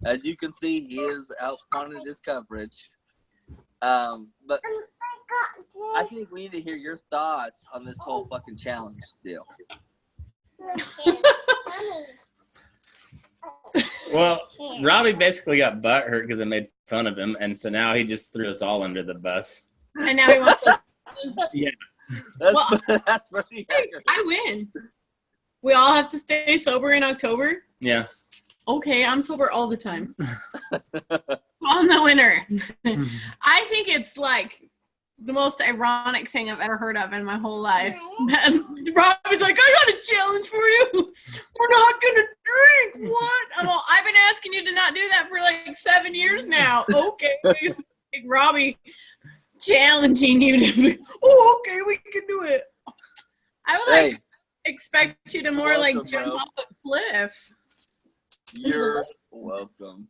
as you can see, he is out on his coverage. But I think we need to hear your thoughts on this whole fucking challenge deal. Well, Robbie basically got butthurt because I made fun of him, and so now he just threw us all under the bus. And now he wants to. Yeah. That's pretty accurate. I win. We all have to stay sober in October? Yeah. Okay, I'm sober all the time. I'm the winner. I think it's like the most ironic thing I've ever heard of in my whole life. Robbie's like, I got a challenge for you. We're not going to drink. What? I've been asking you to not do that for like 7 years now. Okay. Like Robbie challenging you to be, okay, we can do it. I would expect you to more welcome, jump bro. off a cliff. You're welcome.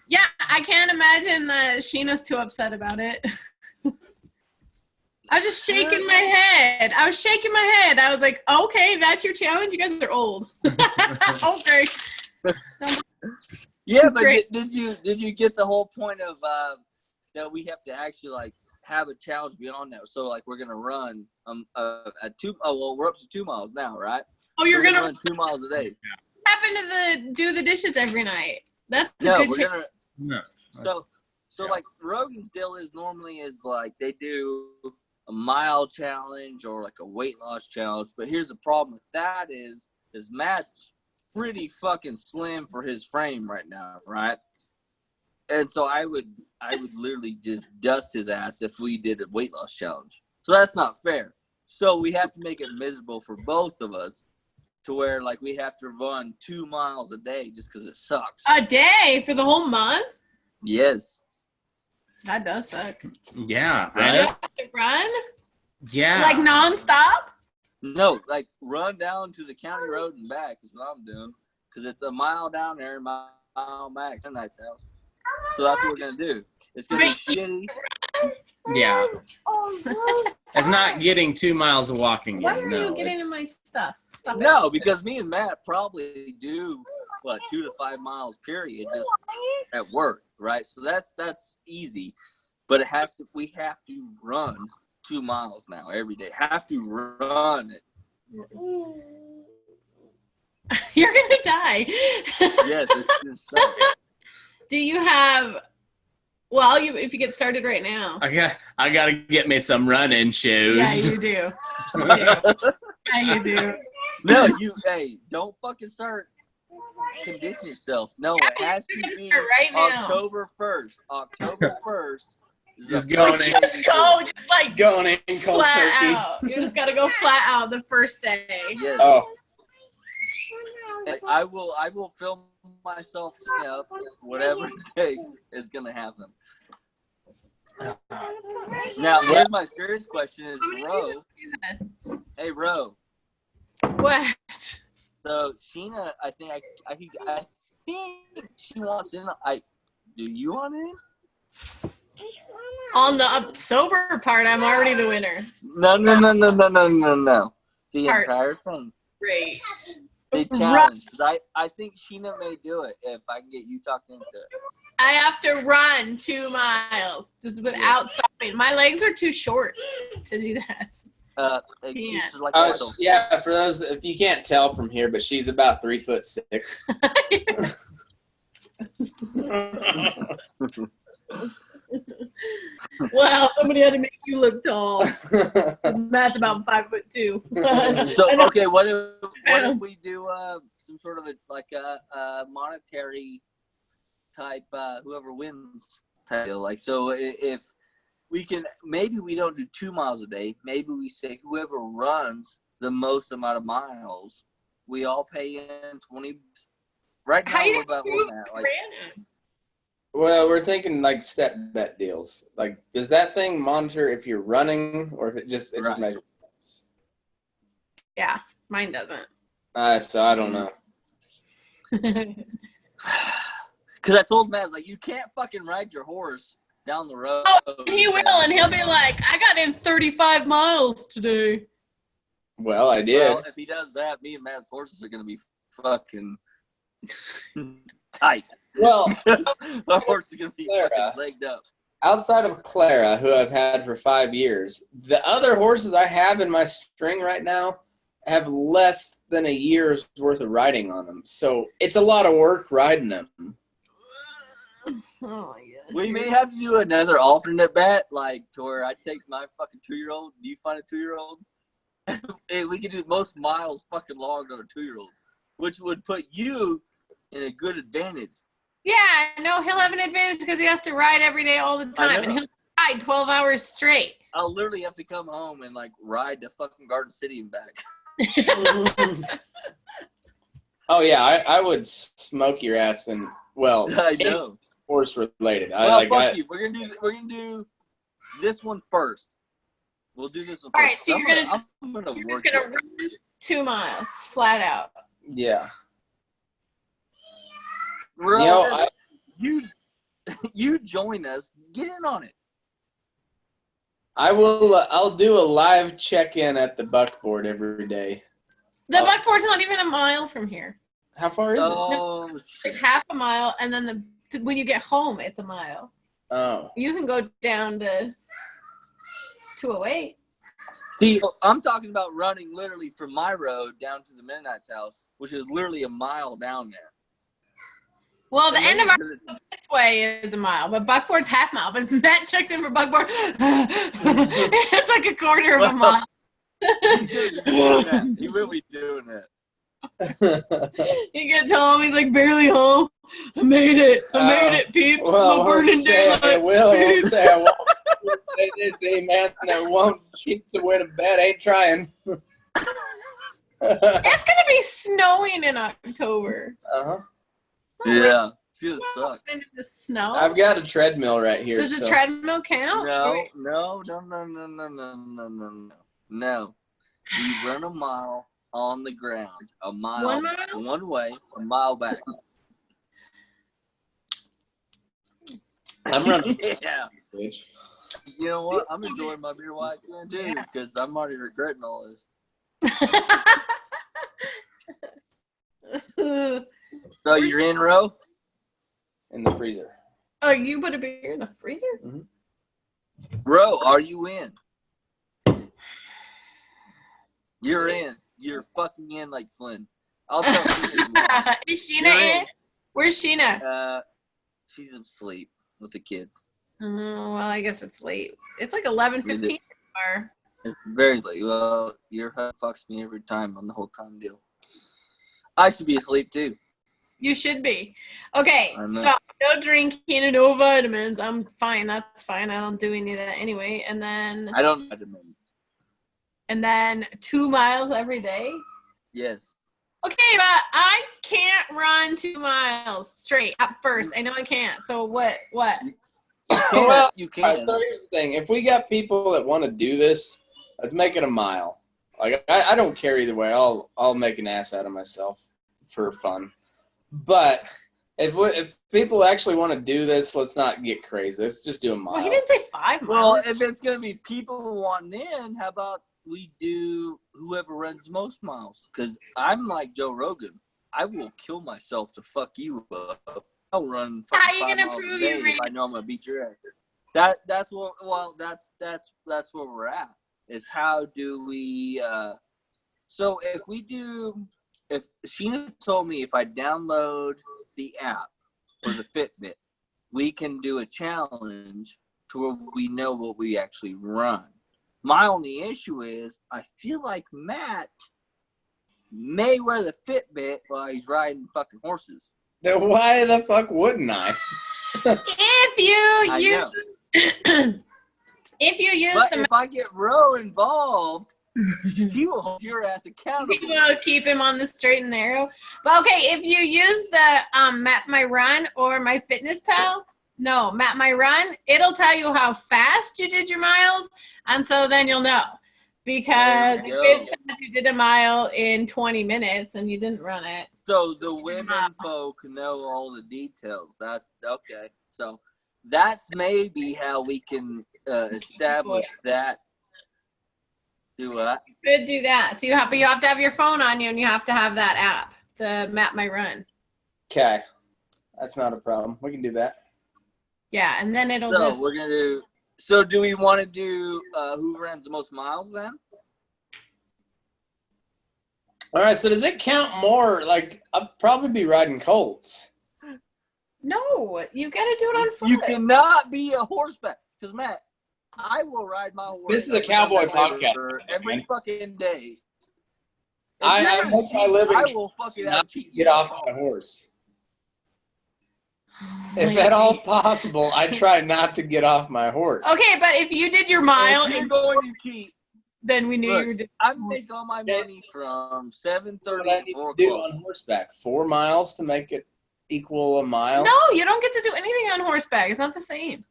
Yeah, I can't imagine that Sheena's too upset about it. I was just shaking my head. I was like, okay, that's your challenge? You guys are old. Okay. Yeah, but did you get the whole point of that we have to actually have a challenge beyond that? So we're gonna run we're up to 2 miles now, right? Oh, you're gonna run 2 miles a day. Happen to do the dishes every night. That's a No, good we're challenge. gonna. No. So Rogan's deal is normally they do a mile challenge or a weight loss challenge. But here's the problem with that is Matt's pretty fucking slim for his frame right now, right? And so I would literally just dust his ass if we did a weight loss challenge. So that's not fair. So we have to make it miserable for both of us to where we have to run 2 miles a day just because it sucks. A day for the whole month? Yes. That does suck. Yeah. You have to run? Yeah. Nonstop? No, run down to the county road and back is what I'm doing. Because it's a mile down there, a mile back. Tonight's house. So that's what we're going to do. It's going to be shitty. Yeah. It's not getting 2 miles of walking. Why are you getting in my stuff? Stop it. No, because me and Matt probably do 2 to 5 miles period just at work, right? So that's easy, but we have to run 2 miles now every day. Have to run it You're gonna die. Yes, it's just so. Do you have? Well, if you get started right now. I gotta get me some running shoes. Yeah, you do. You do. Yeah, you do. No, hey, don't fucking start condition yourself. No, Yeah, it has to you're be gonna start right now. October 1st. October 1st. Just going in. Just go, just like Going in cold flat turkey. out. You just gotta go flat out the first day. Yes. Oh, I will film myself up. Whatever it takes is gonna happen. Now, here's my serious question: is Ro? Hey, Ro. What? So Sheena, I think she wants in. Do you want in? On the sober part, I'm already the winner. No. The entire thing. Great. The challenge. I think Sheena may do it if I can get you talked into it. I have to run 2 miles just without stopping. My legs are too short to do that. Excuses like oh, that. yeah. For those, if you can't tell from here, but she's about 3'6". Wow, somebody had to make you look tall. Matt's about 5'2". So okay, what if we do some sort of a monetary type whoever wins title? Like, so if we can, maybe we don't do 2 miles a day. Maybe we say whoever runs the most amount of miles, we all pay in 20. Right now we're about Well, we're thinking like step bet deals. Like, does that thing monitor if you're running or if it just measures? Yeah, mine doesn't. So I don't know. Because I told Matt, like, you can't fucking ride your horse down the road. Oh, he will, and he'll be like, I got in 35 miles today. Well, I did. Well, if he does that, me and Matt's horses are going to be fucking tight. Well, our horse is going to be fucking legged up. Outside of Clara, who I've had for 5 years, the other horses I have in my string right now have less than a year's worth of riding on them. So it's a lot of work riding them. Oh my god. We may have to do another alternate bet, like to where I take my fucking 2-year-old, you find a 2-year-old. Hey, we could do the most miles fucking logged on a 2-year-old, which would put you in a good advantage. Yeah, no, he'll have an advantage because he has to ride every day all the time, and he'll ride 12 hours straight. I'll literally have to come home and like ride to fucking Garden City and back. Oh yeah, I would smoke your ass, and well, I know. Horse related. Well, fuck you. We're gonna do this one first. We'll do this one first. All right, so you're just gonna run 2 miles flat out. Yeah. Bro, you join us. Get in on it. I will. I'll do a live check-in at the buckboard every day. The buckboard's not even a mile from here. How far is it? It's like half a mile, and then when you get home, it's a mile. Oh. You can go down to 208. See, I'm talking about running literally from my road down to the Mennonite's house, which is literally a mile down there. Well, the end of our this way is a mile, but buckboard's half mile. But Matt checks in for buckboard. It's like a quarter of a mile. He really doing that. He gets home. He's like barely home. I made it. I made it, peeps. Well, I'm burning daylight. I won't say I won't. Say this, man that won't cheat the way to bed ain't trying. It's gonna be snowing in October. Uh-huh. Yeah, she just sucks. Into the snow. I've got a treadmill right here. Does the treadmill count? No. You run a mile on the ground. A mile, 1 mile? one way, a mile back. I'm running. Yeah. Bitch. You know what? I'm enjoying my beer white again too, because I'm already regretting all this. So you're in, Ro? In the freezer. Oh, you put a beer in the freezer? Mm-hmm. Ro, are you in? You're in. you're fucking in like Flynn. I'll tell you tomorrow. Is Sheena in? Where's Sheena? She's asleep with the kids. Well, I guess it's late. It's like 11:15. It's very late. Well, your husband fucks me every time on the whole time deal. I should be asleep too. You should be. Okay, so no drinking and no vitamins. I'm fine. That's fine. I don't do any of that anyway. And then I don't vitamins. And then 2 miles every day. Yes. Okay, but I can't run 2 miles straight at first. I know I can't. So what? Well, you can. Right, so here's the thing. If we got people that want to do this, let's make it a mile. Like I don't care either way. I'll make an ass out of myself for fun. But if people actually want to do this, let's not get crazy. Let's just do a mile. Well, he didn't say 5 miles. Well, if it's gonna be people wanting in, how about we do whoever runs most miles? Because I'm like Joe Rogan. I will kill myself to fuck you up. I'll run fucking 5 miles a day if I know I'm gonna beat your ass. That's what. Well, that's where we're at. Is how do we? So if Sheena told me if I download the app or the Fitbit, we can do a challenge to where we know what we actually run. My only issue is I feel like Matt may wear the Fitbit while he's riding fucking horses. Then why the fuck wouldn't I? If you use but if I get Ro involved, he will hold your ass accountable. He will keep him on the straight and narrow. But okay, if you use the Map My Run or My Fitness Pal, Map My Run, it'll tell you how fast you did your miles, and so then you'll know. Because if it says you did a mile in 20 minutes and you didn't run it. So the women folk know all the details. That's okay. So that's maybe how we can establish that. Do what? You could do that. So you have to have your phone on you, and you have to have that app, the Map My Run. Okay, that's not a problem. We can do that. Yeah, and then it'll just. We're gonna do. So do we want to do who runs the most miles then? All right. So does it count more? Like I'd probably be riding colts. No, you got to do it on foot. You cannot be a horseback, because Matt, I will ride my horse. This is a cowboy podcast every fucking day. I make my living. I will fucking get off my horse. If at all possible, I try not to get off my horse. Okay, but if you did your mile, if you're going to cheat, then we knew you were doing. I make all my money from 7:30 to 4 o'clock. Do on horseback 4 miles to make it equal a mile. No, you don't get to do anything on horseback. It's not the same.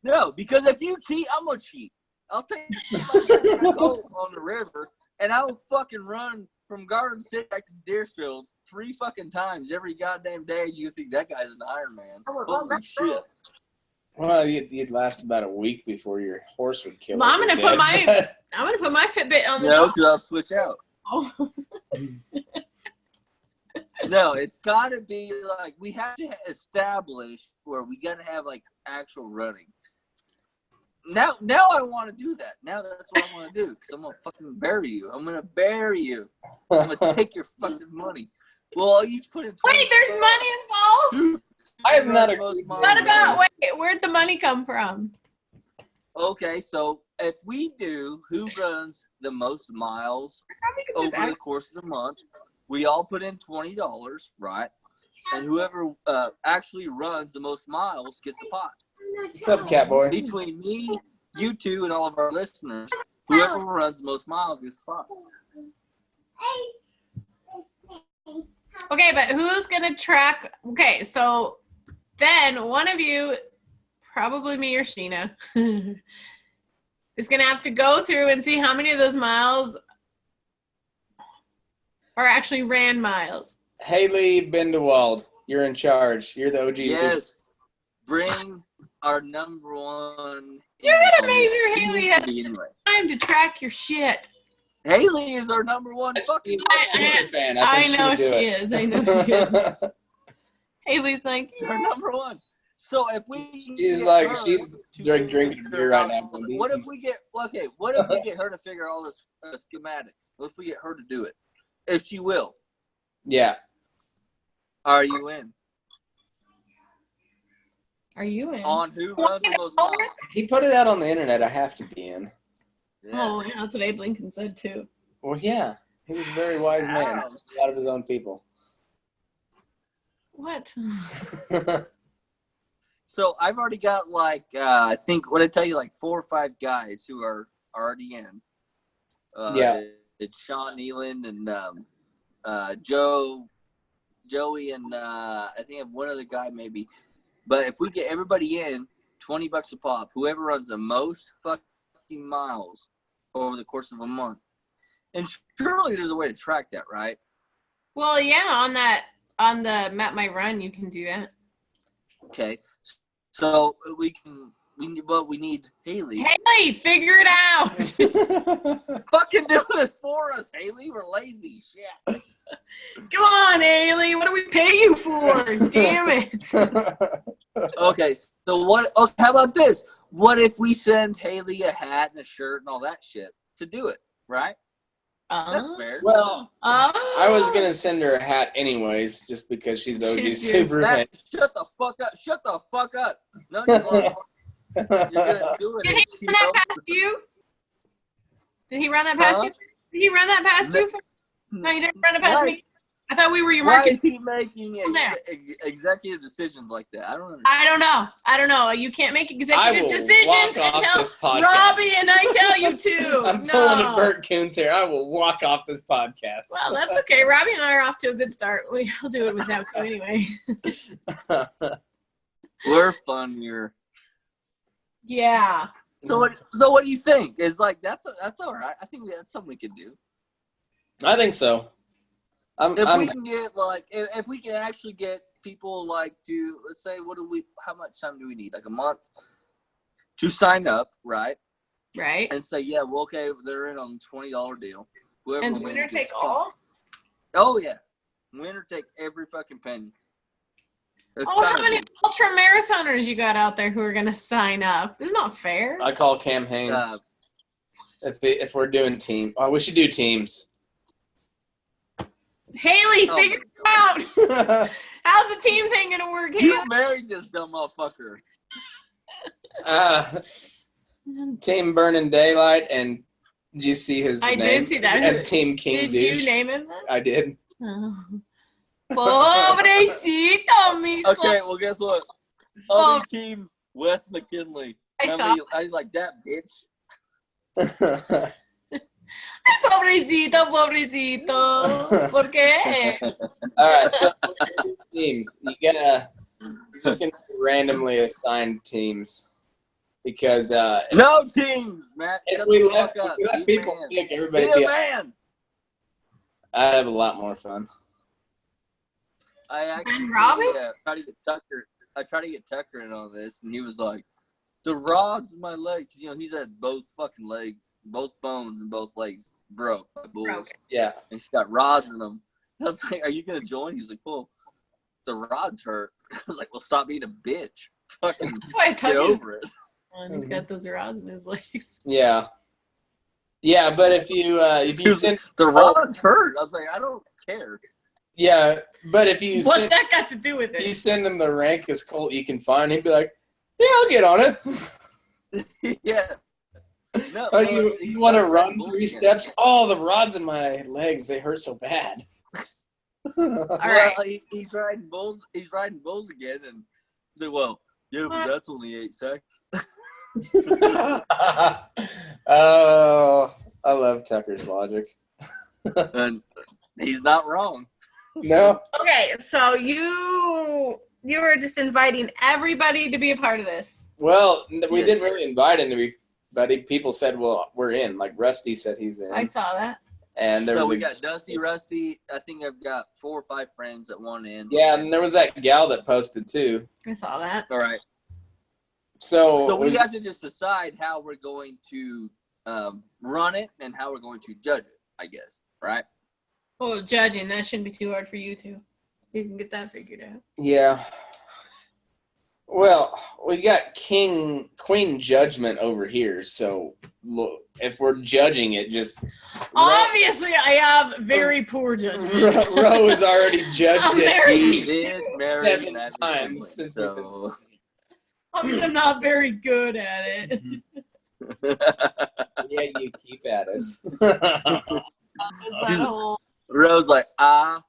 No, because if you cheat, I'm gonna cheat. I'll take my coat on the river, and I'll fucking run from Garden City back to Deersfield 3 fucking times every goddamn day. You think that guy's an Iron Man? Holy shit! Well, you'd last about a week before your horse would kill. Well, I'm gonna put my Fitbit on the. No, because I'll switch out. Oh. No, it's got to be like we have to establish where we got to have like actual running. Now I want to do that. Now that's what I want to do because I'm gonna fucking bury you. I'm gonna bury you. I'm gonna take your fucking money. Well, I'll each put in. Wait, there's money involved. I have not. What about? Wait, where'd the money come from? Okay, so if we do who runs the most miles over the course of the month, we all put in $20, right? And whoever actually runs the most miles gets a pot. What's up, Catboy? Between me, you two, and all of our listeners, whoever runs the most miles gets a pot. Okay, but who's gonna track? Okay, so then one of you, probably me or Sheena, is gonna have to go through and see how many of those miles are actually ran miles. Haley Bindewald, you're in charge. You're the OG. Yes. Bring our number one. You're gonna make sure Haley has time to track your shit. Haley is our number one fucking fan. I know she is. I know she is. Haley's like, our number one. So if we She's get like, her she's to drinking a beer right now. What if we get What if we get her to figure all this schematics? What if we get her to do it? If she will, Yeah. are you in? Are you in? On who runs the most miles? He put it out on the internet. I have to be in. Yeah. Oh, yeah, that's what Abe Lincoln said too. Well, yeah. He was a very wise man. Wow. A lot of his own people. What? So I've already got I think what I tell you, 4 or 5 guys who are already in. Yeah. It's Sean Nealand and Joey, and I think I have one other guy maybe. But if we get everybody in, $20 a pop, whoever runs the most fucking miles over the course of a month. And surely there's a way to track that, right? Well, yeah, on the Map My Run, you can do that. Okay. So we need Haley. Haley, figure it out. Fucking do this for us, Haley. We're lazy. Shit. Come on, Haley. What do we pay you for? Damn it. Okay, so what? Okay, how about this? What if we send Haley a hat and a shirt and all that shit to do it? Right? That's fair. Well, I was going to send her a hat anyways, just because she's OG super fan. Shut the fuck up. Shut the fuck up. No, you're going to do it. Did he run that past you? Did he run that past you? Did he run that past you? No, you didn't run it past me. I thought we were your market. Why is he making executive decisions like that? I don't understand. I don't know. You can't make executive decisions until Robbie and I tell you to. I'm pulling a Bert Coons here. I will walk off this podcast. Well, that's okay. Robbie and I are off to a good start. We'll do it without you anyway. We're funnier. Yeah. So what do you think? Is that's all right. I think that's something we could do. I think so. We can get if we can actually get people to, let's say, how much time do we need? A month to sign up, right? Right. And say, yeah, well, okay, they're in on a $20 deal. Whoever and wins winner take all? Oh yeah. Winner take every fucking penny. How many ultra marathoners you got out there who are gonna sign up? It's not fair. I call Cam Haynes. If we're doing team, we should do teams. Haley, figure it out. How's the team thing gonna work? You Haley? married this dumb motherfucker. Team Burning Daylight, and did you see his name? I did see that. And Team King Did you name him that? I did. Oh. Pobrecito, mijo. Okay, well, guess what? I'll be Team Wes McKinley. I like that, bitch. Pobrecito. ¿Por qué? All right, so teams. You're just gonna randomly assign teams because no teams, Matt. If we let people pick, everybody be a man. I'd have a lot more fun. I actually tried to get Tucker in on this, and he was like, "The rods in my legs." He's had both fucking legs, both bones and both legs broke by bulls. Yeah, and he's got rods in them. And I was like, "Are you gonna join?" He's like, "Well, the rods hurt." I was like, "Well, stop being a bitch. Fucking get over it." He's got those rods in his legs. Yeah, but if you send the rods hurt, I was like, I don't care. Yeah, but if you what's that got to do with it? You send him the rankest colt you can find, he'd be like, "Yeah, I'll get on it." Yeah. No, you want to run 3 steps? Oh, the rods in my legs, they hurt so bad. All right. He's riding bulls. He's riding bulls again, and he's like, "Well, yeah, but that's only 8 seconds." Oh, I love Tucker's logic. And he's not wrong. No. Okay, so you were just inviting everybody to be a part of this. Well, we didn't really invite anybody. People said, "Well, we're in." Like Rusty said, he's in. I saw that. And we got Dusty, Rusty. I think I've got 4 or 5 friends at one end. Yeah, and there was that gal that posted too. I saw that. All right. So we have to just decide how we're going to run it and how we're going to judge it, I guess. Right? Oh, judging, that shouldn't be too hard for you two. You can get that figured out. Yeah. Well, we got Queen Judgment over here, so look, if we're judging it, just Obviously, I have very poor judgment. Ro has already judged I'm it married. Did marry 7 that times family, since we've been so. I'm not very good at it. Yeah, you keep at it. It's that whole, Rose like, I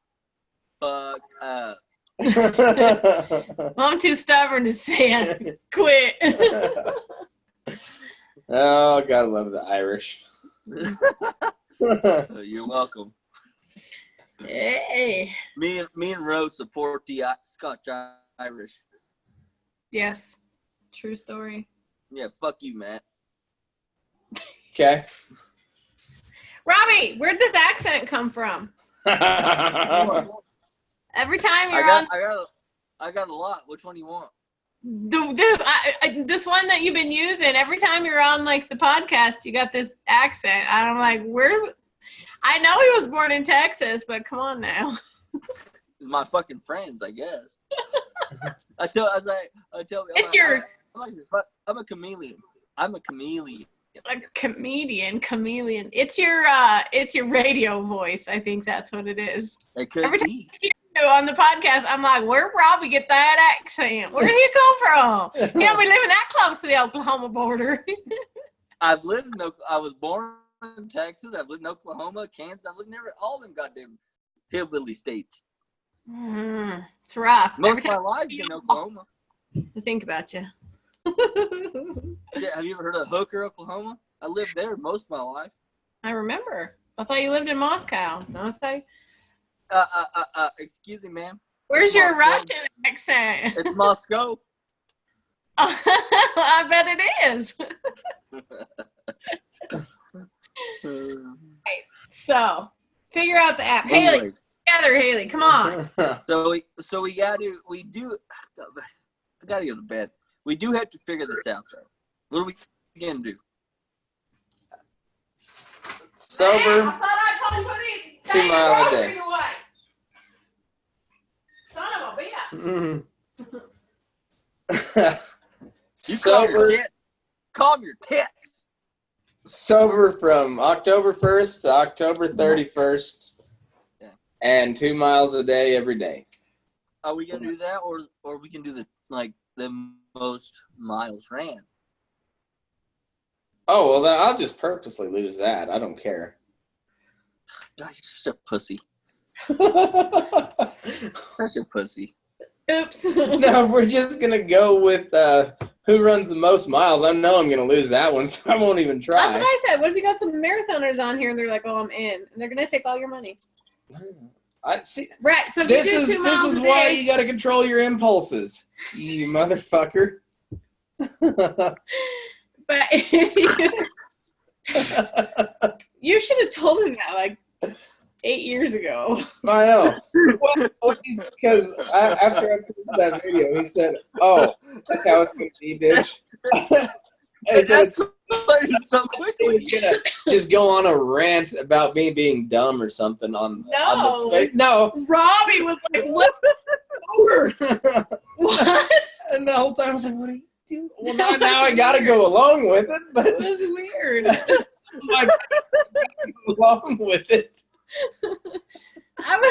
fucked up. I'm too stubborn to say it. Quit. Oh, gotta love the Irish. You're welcome. Hey. Me and Rose support the Scotch Irish. Yes. True story. Yeah, fuck you, Matt. Okay. Robbie, where'd this accent come from? Every time you're I got a lot. Which one do you want? this one that you've been using, every time you're on like the podcast, you got this accent. I'm like, where? I know he was born in Texas, but come on now. My fucking friends, I guess. I'm a chameleon. I'm a chameleon. A chameleon. It's your radio voice. I think that's what it is. It could Every time be. you on the podcast, I'm like, where'd Robbie get that accent? Where did he come from? He don't be living that close to the Oklahoma border. I was born in Texas. I've lived in Oklahoma, Kansas. I've lived in all them goddamn hillbilly states. It's rough. Most of my life's been in Oklahoma. I think about you. Yeah, have you ever heard of Hooker, Oklahoma? I lived there most of my life. I remember. I thought you lived in Moscow. Don't I? Excuse me, ma'am. Where's your Moscow. Russian accent? It's Moscow. I bet it is. So, figure out the app. Haley, Anyways, together, Haley. Come on. we gotta go to bed. We do have to figure this out, though. What are we gonna do? Sober. Hey, I thought I told you to 2 miles a day. groceries away. Son of a bitch. You calm your tits. Sober from October 1st to October 31st, and 2 miles a day every day. Are we gonna do that, or we can do the most miles ran? Oh, well, then I'll just purposely lose that. I don't care. God, you're such a pussy. Such a pussy. Oops. No, we're just going to go with who runs the most miles. I know I'm going to lose that one, so I won't even try. That's what I said. What if you got some marathoners on here and they're like, oh, I'm in. And they're going to take all your money. I see. Right. So if This you do is 2 miles this is a why day, you got to control your impulses, you motherfucker. but you should have told him that like 8 years ago. I know. Well, because after I put that video, he said, "Oh, that's how it's gonna be, bitch." He said, so quickly. he was gonna just go on a rant about me being dumb or something on no. Robbie was like, "What? What?" And the whole time I was like, "What are you doing?" Well, now I gotta go along with it, but It was weird. I gotta go along with it. I'm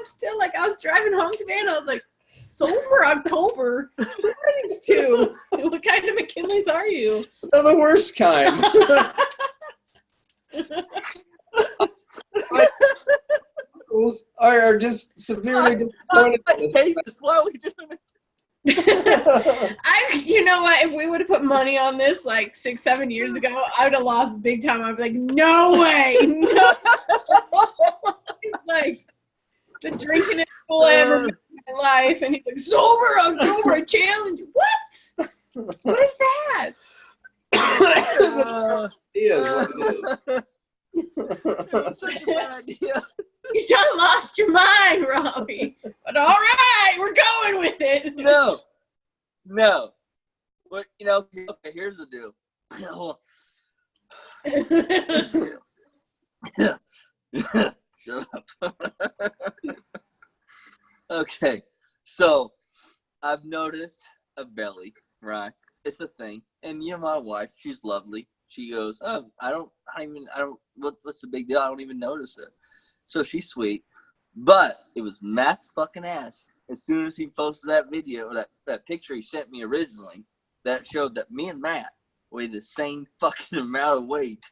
still like, I was driving home today and I was like, sober October? What are these two? What kind of McKinleys are you? They're the worst kind. Are just severely disappointed. You know what? If we would have put money on this like 6-7 years ago, I would have lost big time. I'd be like, no way, no. Like the drinking school I ever met in my life, and he's like, sober October, I challenge you. What? What is that? It was such a bad idea. You done lost your mind, Robbie. But all right, we're going with it. No. But okay, here's the deal. Shut up. Okay, so I've noticed a belly, right? It's a thing. And you know, my wife, she's lovely. She goes, oh, what's the big deal? I don't even notice it. So she's sweet. But it was Matt's fucking ass. As soon as he posted that video, that picture he sent me originally, that showed that me and Matt weigh the same fucking amount of weight.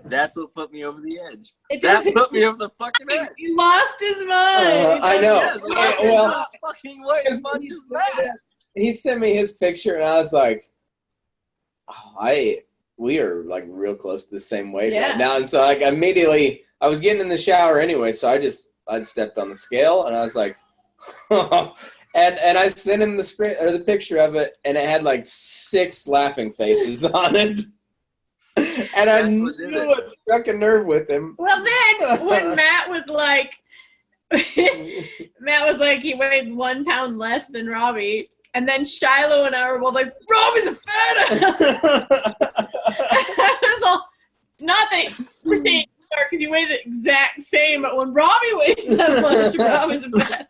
That's what put me over the edge. That put me over the fucking edge. He lost his mind. I know. Well, fucking way as much as Matt. He sent me his picture, and I was like, oh, we are like real close to the same weight right now. And so like immediately, I was getting in the shower anyway, so I stepped on the scale, and I was like, and I sent him the picture of it, and it had like 6 laughing faces on it. And I knew it struck a nerve with him. Well, then when Matt was like he weighed 1 pound less than Robbie, and then Shiloh and I were both like, Robbie's a fat ass. I was all, not that we're saying because you weigh the exact same, but when Robbie weighs that much, Robbie's a fat ass.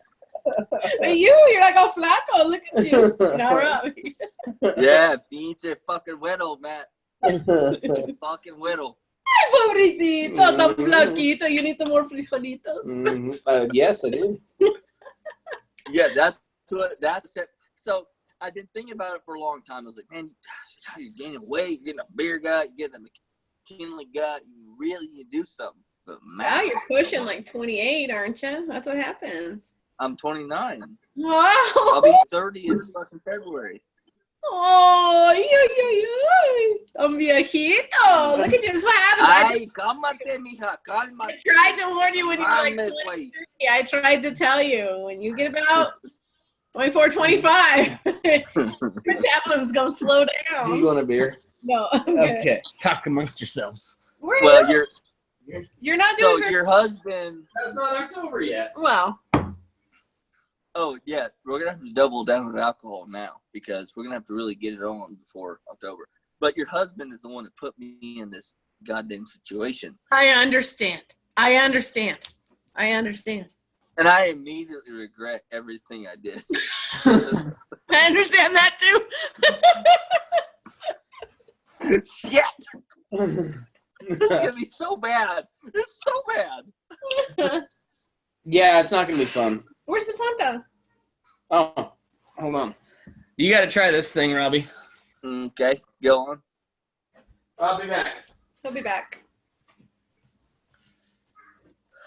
But you're like, oh, flaco, look at you. Now, Robbie. Yeah, pinche fucking whittle, Matt. Fucking whittle. Ay, pobrecito, tan flaquito. You need some more frijolitos. Yes, I do. Yeah, that's it. So I've been thinking about it for a long time. I was like, man, you're gaining weight, you're getting a beer gut, you're getting a McKinley gut. You really need to do something. But Wow, you're pushing like 28, aren't you? That's what happens. I'm 29. Wow. I'll be 30 in fucking February. Oh, I'm viejito. Look at you. That's what happens. Ay, cálmate, mija, cálmate. I tried to warn you when you were like 23. I tried to tell you. When you get about 24, 25, your metabolism's going to slow down. Do you want a beer? No. Okay. Talk amongst yourselves. Well, you're not doing so your husband. That's not October yet. Well. Oh, yeah. We're going to have to double down on alcohol now because we're going to have to really get it on before October. But your husband is the one that put me in this goddamn situation. I understand. And I immediately regret everything I did. I understand that too. Shit! This is going to be so bad. It's so bad. Yeah, it's not going to be fun. Where's the Fanta? Oh, hold on. You got to try this thing, Robbie. Okay, go on. I'll be back. He'll be back.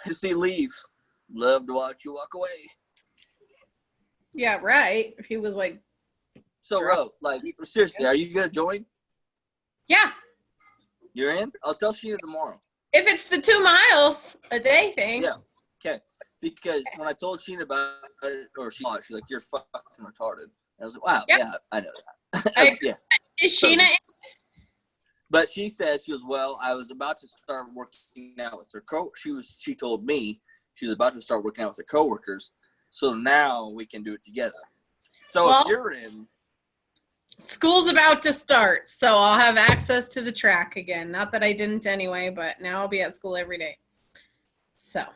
See, leave. Love to watch you walk away. Yeah, right. If he was like. So, Ro, like, seriously, are you going to join? Yeah. You're in? I'll tell Sheena tomorrow. If it's the 2 miles a day thing. Yeah. Okay. Because when I told Sheena about it, or she's like, you're fucking retarded. And I was like, wow, yeah I know that. Yeah. Is Sheena in? But she says, she was, well, I was about to start working out with her she told me she was about to start working out with her coworkers. So now we can do it together. So if you're in. School's about to start, so I'll have access to the track again. Not that I didn't anyway, but now I'll be at school every day. So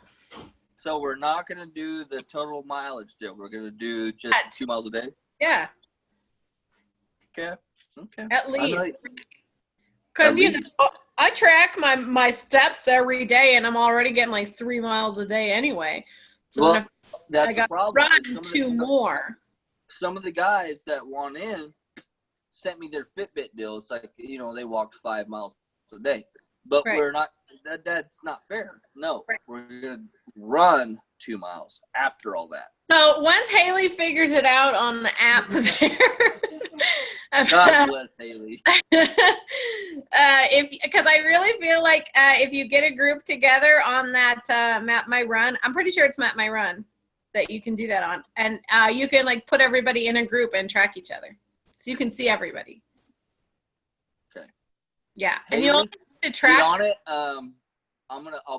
we're not going to do the total mileage deal. We're going to do just 2 miles a day? Yeah. Okay. At least. Because, I track my steps every day, and I'm already getting like 3 miles a day anyway. So that's I got the problem. Run 2 more. Some of the guys that want in sent me their Fitbit deals. Like, they walked 5 miles a day. But we're not, that's not fair. No, we're going to run 2 miles after all that. So once Haley figures it out on the app there. God bless Haley. Because I really feel like if you get a group together on that Map My Run, I'm pretty sure it's Map My Run that you can do that on. And you can like put everybody in a group and track each other. So you can see everybody. Okay. Yeah. Haley, and you'll to track on it. I'll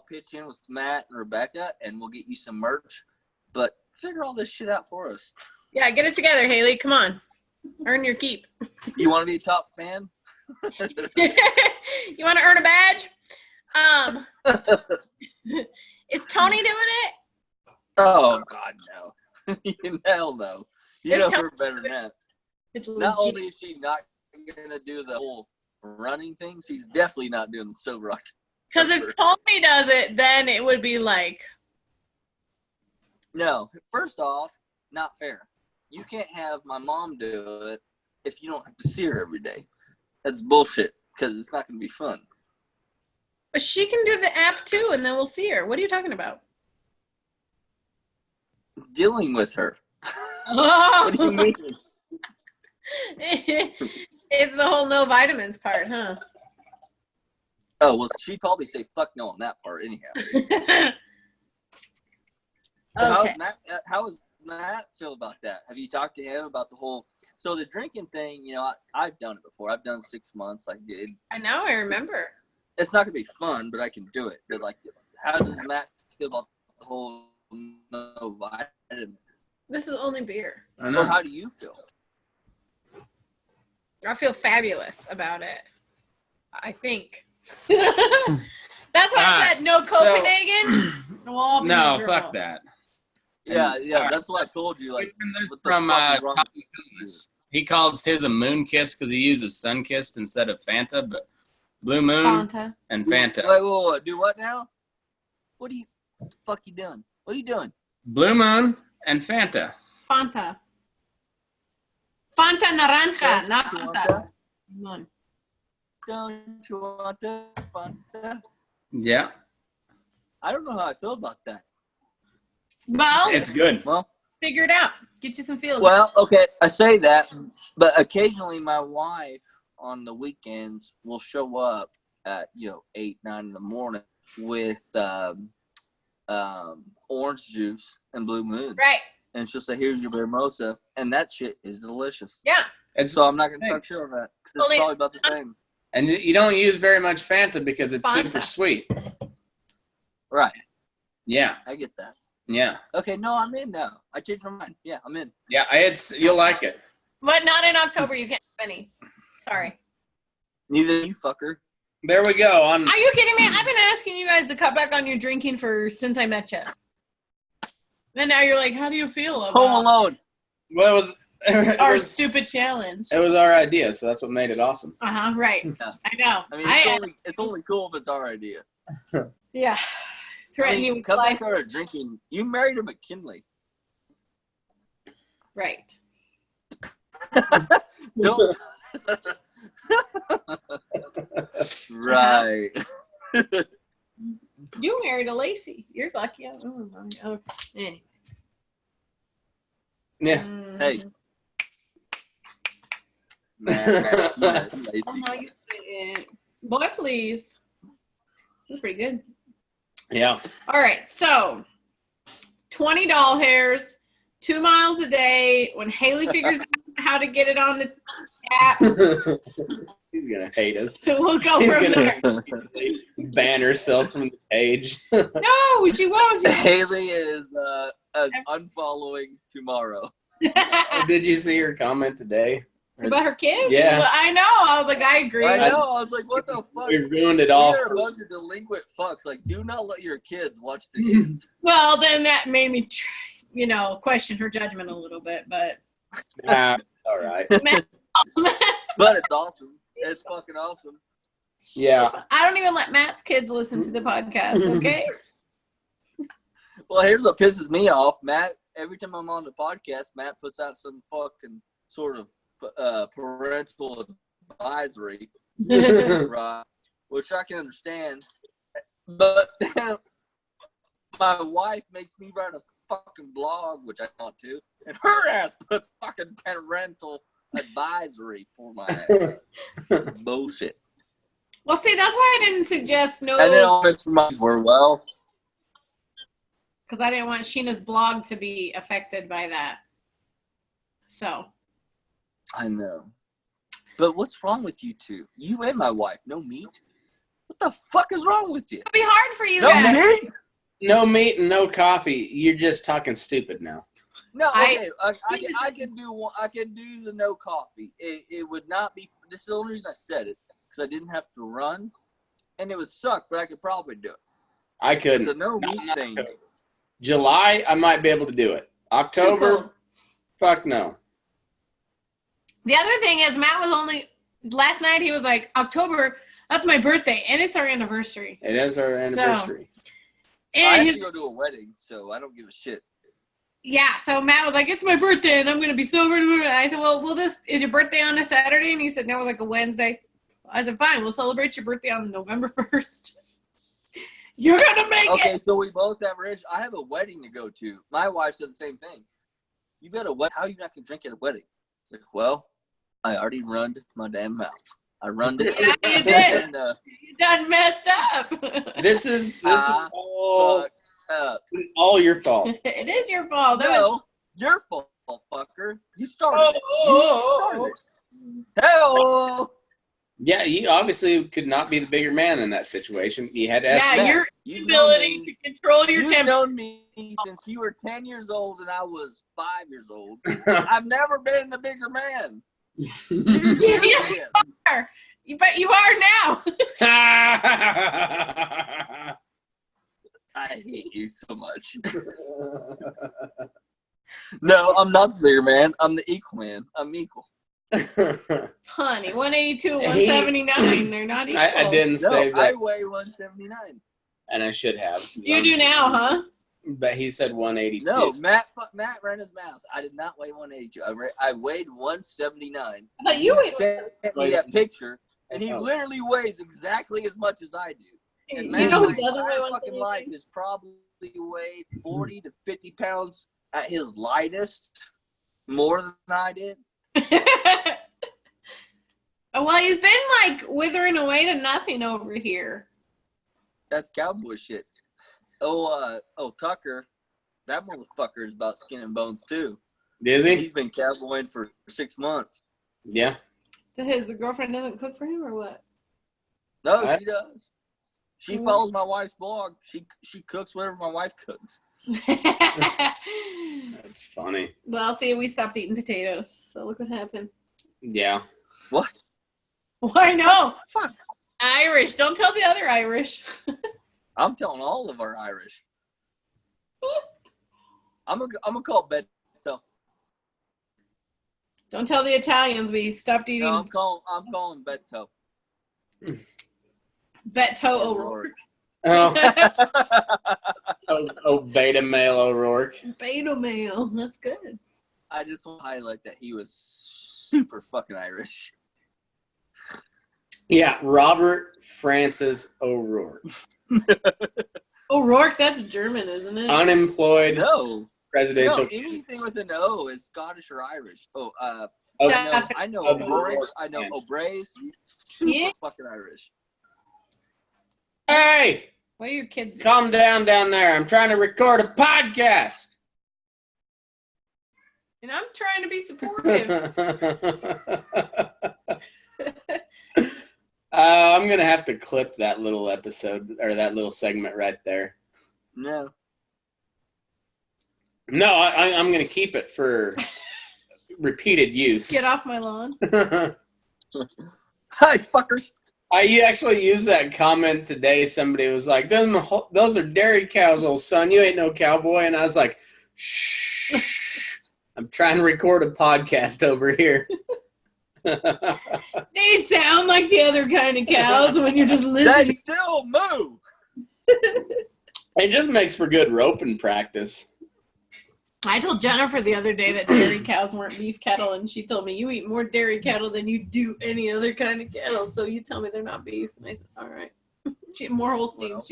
pitch in with Matt and Rebecca and we'll get you some merch. But figure all this shit out for us. Yeah, get it together, Haley. Come on. Earn your keep. You want to be a top fan? You want to earn a badge? Is Tony doing it? Oh God, no. Hell no. You know her better than that. It's Not legit. only is she not gonna do the whole running thing, she's definitely not doing the sober rock. Because if Tony does it, then it would be like. No, first off, not fair. You can't have my mom do it if you don't have to see her every day. That's bullshit, because it's not going to be fun. But she can do the app too, and then we'll see her. What are you talking about? Dealing with her. Oh. What do you mean? It's the whole no vitamins part, huh? Oh, well, she'd probably say fuck no on that part anyhow. Okay. How does Matt feel about that? Have you talked to him about the whole... So the drinking thing, you know, I've done it before. I've done 6 months. I did. I know, I remember. It's not going to be fun, but I can do it. But, like, how does Matt feel about the whole no vitamins? This is only beer. I know. Or how do you feel? I feel fabulous about it. I think. That's why I said no Copenhagen. We'll all be No, miserable. fuck that. Yeah, that's what I told you. Like, This what the from fuck is wrong Tommy with you? Kunis. He calls his a moon kiss because he uses sun kissed instead of Fanta, but Blue Moon Fanta. and Fanta. Wait, do what now? What the fuck you doing? What are you doing? Blue Moon and Fanta. Fanta. Fanta naranja, not Don't you want Fanta. that? Limon. Don't you want that? Fanta? Yeah, I don't know how I feel about that. Well, it's good. Well, figure it out. Get you some feels. Well, okay, I say that, but occasionally my wife on the weekends will show up at 8, 9 in the morning with orange juice and Blue Moon, Right. and she'll say, "Here's your mimosa," and that shit is delicious. Yeah. It's So I'm not gonna talk shit on that because it's Only- probably about the same. and you don't use very much Fanta because it's Fanta. super sweet. Right, Yeah, I get that. yeah, Okay, no, I'm in now. I changed my mind. Yeah, I'm in. yeah. You'll like it. But not in October. You can't have any. Sorry. Neither you fucker. There we go. On Are you kidding me? I've been asking you guys to cut back on your drinking since I met you. And now you're like, how do you feel Home about Alone. well, it our was stupid challenge? it was our idea, so that's what made it awesome. Right. Yeah. I know. I mean, it's only cool if it's our idea. Yeah. Threaten you with come life. back on drinking. You married a McKinley. Right. Don't. Right. You married a Lacey. You're lucky. Oh, okay. Anyway. Yeah. Mhm. Hey. Oh, Lacey. no, you didn't. Boy, please. That's pretty good. Yeah. All right, so 20 doll hairs, 2 miles a day. When Haley figures out how to get it on the app, She's gonna hate us. we'll go She's from gonna there. ban herself from the page. No, she won't. Haley is unfollowing tomorrow. Did you see her comment today? About her kids? Yeah. Well, I know. I was like, I agree. I know. I was like, what the fuck? We ruined it all. You're a bunch of delinquent fucks. Like, do not let your kids watch this shit. Well, then that made me, question her judgment a little bit. But Nah, all right. But it's awesome. It's fucking awesome. Yeah. I don't even let Matt's kids listen to the podcast. Okay. Well, here's what pisses me off, Matt. Every time I'm on the podcast, Matt puts out some fucking sort of parental advisory, right? Which I can understand, but my wife makes me write a fucking blog, which I want to, and her ass puts fucking parental advisory for my ass. Bullshit. Well, see, that's why I didn't suggest no. And then all its reminds were well. Because I didn't want Sheena's blog to be affected by that. So. I know. But what's wrong with you two? You and my wife. No meat? What the fuck is wrong with you? It'll be hard for you No guys. meat? No meat and no coffee. You're just talking stupid now. No, okay. I can do one. I can do the no coffee. It would not be. This is the only reason I said it, because I didn't have to run, and it would suck, but I could probably do it. I It's couldn't. a no meat thing. July, I might be able to do it. Too October, cold. fuck no. The other thing is Matt was only last night. He was like, October. That's my birthday, and it's our anniversary. It is our anniversary. I And have to go to a wedding, so I don't give a shit. yeah, so Matt was like, it's my birthday, and I'm going to be sober. And I said, well, is your birthday on a Saturday? And he said, no, it was like a Wednesday. I said, fine, we'll celebrate your birthday on November 1st. You're going to make it. Okay, so we both have rich. I have a wedding to go to. My wife said the same thing. You got a wedding. How are you not going to drink at a wedding? Like, well, I already runned my damn mouth. I runned it. Yeah, you did. And, You done messed up. This is all your fault. It is your fault. Your fault, fucker. You started it. You started it. Hell. Yeah, you obviously could not be the bigger man in that situation. You had to ask Yeah, Matt. your ability to control your You've temper. known me since you were 10 years old and I was 5 years old. I've never been the bigger man. You are. But you are now. I hate you so much. No, I'm not the bigger man. I'm the equal man. I'm equal. Honey, 182, 179. They're not equal. I didn't say that. I weigh 179. And I should have. You do now, huh? But he said 182. No, Matt ran his mouth. I did not weigh 182. I weighed 179. I thought you weighed. Sent me that picture, and he literally weighs exactly as much as I do. And You Matt, know who my doesn't weigh entire fucking life 179? has probably weighed 40 to 50 pounds at his lightest, more than I did. Well, he's been like withering away to nothing over here. That's cowboy shit. Oh, Tucker, that motherfucker is about skin and bones too. Is he? He's been cowboying for 6 months. Yeah. His girlfriend doesn't cook for him, or what? No, What? she does. She follows my wife's blog. She cooks whatever my wife cooks. That's funny. Well, see, we stopped eating potatoes, so look what happened. Yeah. What? Why no? Fuck. Irish. Don't tell the other Irish. I'm telling all of our Irish. I'm gonna call Beto. Don't tell the Italians we stopped eating. No, I'm calling Beto. Beto O'Rourke. Oh, beta male O'Rourke. Beta male. That's good. I just want to highlight that he was super fucking Irish. Yeah, Robert Francis O'Rourke. O'Rourke, that's German, isn't it? Unemployed No, presidential. anything with an O is Scottish or Irish. Definitely. I know O'Rourke. O'Rourke. I know O'Braes. Super Yeah. fucking Irish. Hey, What are your kids doing? calm down there. I'm trying to record a podcast. And I'm trying to be supportive. I'm going to have to clip that little episode or that little segment right there. No. No, I'm going to keep it for repeated use. Get off my lawn. Hi, fuckers. I actually used that comment today. Somebody was like, those are dairy cows, old son. You ain't no cowboy. And I was like, shh. I'm trying to record a podcast over here. They sound like the other kind of cows when you're just They listening. still move. It just makes for good roping practice. I told Jennifer the other day that dairy cows weren't beef cattle, and she told me, you eat more dairy cattle than you do any other kind of cattle, so you tell me they're not beef. And I said, all right. She had more Holsteins.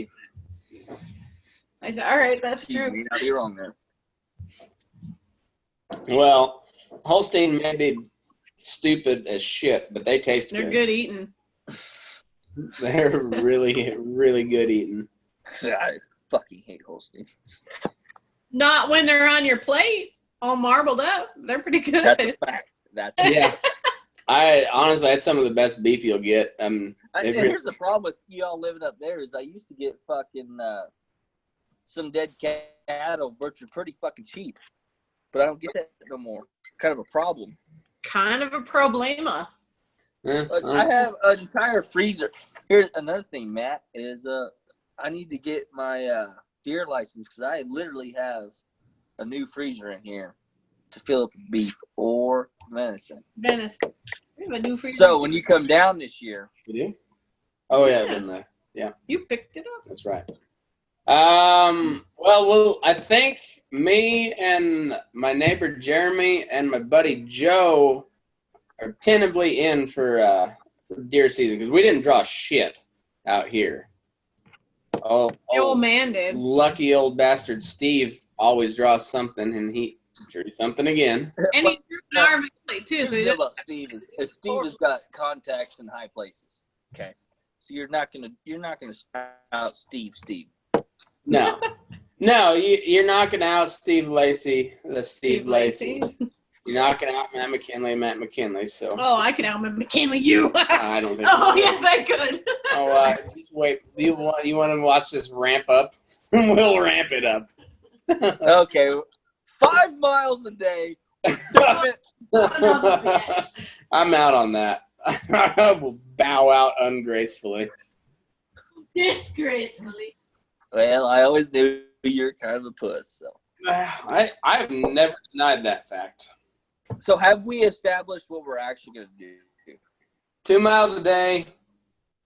I said, all right, that's You true. may not be wrong there. Well, Holstein may be stupid as shit, but they taste They're good eating. They're really, really good eating. I fucking hate Holsteins. Not when they're on your plate, all marbled up. They're pretty good. That's a fact. That's Yeah. I honestly, that's some of the best beef you'll get. And here's the problem with y'all living up there is I used to get fucking some dead cattle butchered pretty fucking cheap, but I don't get that no more. It's kind of a problem. Kind of a problema. I have an entire freezer. Here's another thing, Matt, is I need to get my deer license because I literally have a new freezer in here. to fill up with beef or venison. Venison. We have a new free. So when you come down this year, You do? Oh yeah, then You picked it up. that's right. Well, I think me and my neighbor Jeremy and my buddy Joe are tentatively in for deer season because we didn't draw shit out here. Oh, The old man did. lucky old bastard Steve always draws something, and he drew something again. And he drew an RV plate too, here's so the he deal doesn't. about Steve is Steve has got contacts in high places. Okay, so you're not gonna out Steve. No, you're not gonna out Steve Lacey, the Steve Lacey. You're not gonna out Matt McKinley. So Oh, I could out McKinley you. I don't think. Oh, yes, I could. Oh, just wait. You want to watch this ramp up? We'll ramp it up. Okay, 5 miles a day. I'm out on that. I will bow out ungracefully. Disgracefully. Well, I always knew you're kind of a puss. So, I've never denied that fact. so have we established what we're actually going to do? 2 miles a day,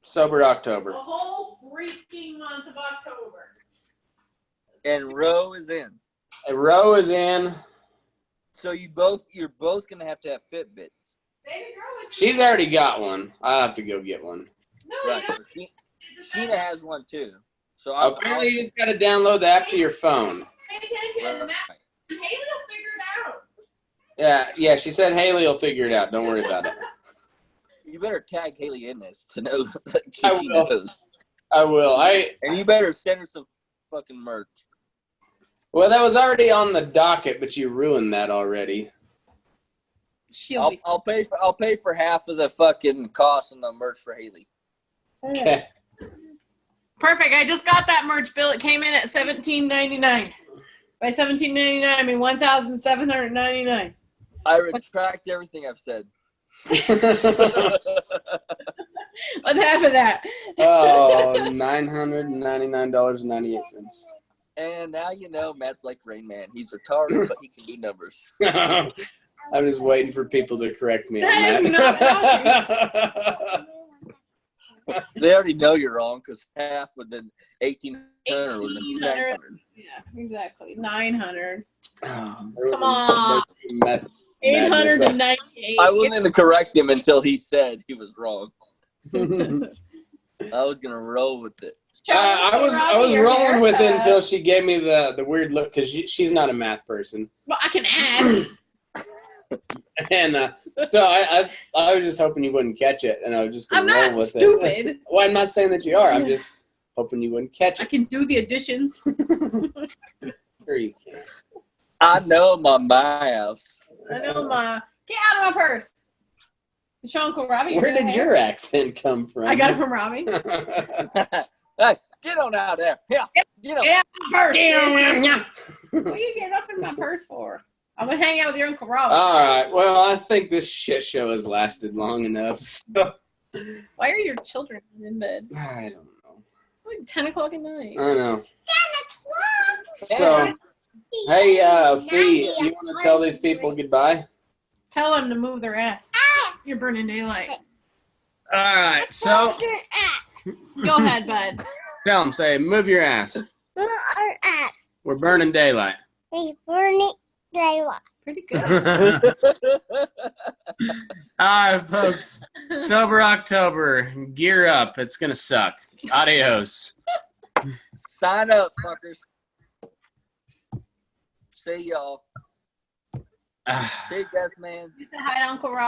sober October. The whole freaking month of October. And Roe is in. A row is in. So you're both going to have Fitbits. Baby girl, She's already got one. I'll have to go get one. No, Right. you So don't. Sheena has one too. So Apparently, you just got to download the app to your phone. Pay attention. Matt, Haley will figure it out. Yeah. She said Haley will figure it out. Don't worry about it. You better tag Haley in this to know that I she will. knows. I will. And you better send her some fucking merch. Well, that was already on the docket, but you ruined that already. She'll be. I'll pay for half of the fucking cost on the merch for Haley. Okay. Perfect. I just got that merch bill. It came in at $17.99. By $17.99, I mean $1,799. I retract everything I've said. What's half of that? Oh, $999.98. And now you know Matt's like Rain Man. He's retarded, but he can do numbers. I'm just waiting for people to correct me on That is that. They already know you're wrong because half would have been 1,800 would have been 900. Yeah, exactly. 900. Come on. 898. I wasn't going to correct him until he said he was wrong. I was going to roll with it. I was rolling with it until she gave me the weird look because she's not a math person. Well, I can add. And so I was just hoping you wouldn't catch it, and I was just going to roll with stupid. it. Well, I'm not saying that you are. I'm just hoping you wouldn't catch I it. can do the additions. Sure you can. I know my house. I know get out of my purse. Show Uncle Robbie. Where did your accent come from? I got it from Robbie. Hey, get on out there. Yeah, get on. Get out of my purse. Yeah. What are you getting up in my purse for? I'm going to hang out with your Uncle Robbie. All right. Well, I think this shit show has lasted long enough. So. Why are your children in bed? I don't know. Like 10 o'clock at night. I know. So, hey, Fee, you want to tell these people goodbye? Tell them to move their ass. You're burning daylight. All right. So, Go ahead, bud. tell them, say, move your ass. Our ass. We're burning daylight. We burn it daylight. Pretty good. All right, folks. Sober October. Gear up. It's going to suck. Adios. Sign up, fuckers. See y'all. See you guys, man. Say hi to Uncle Robbie.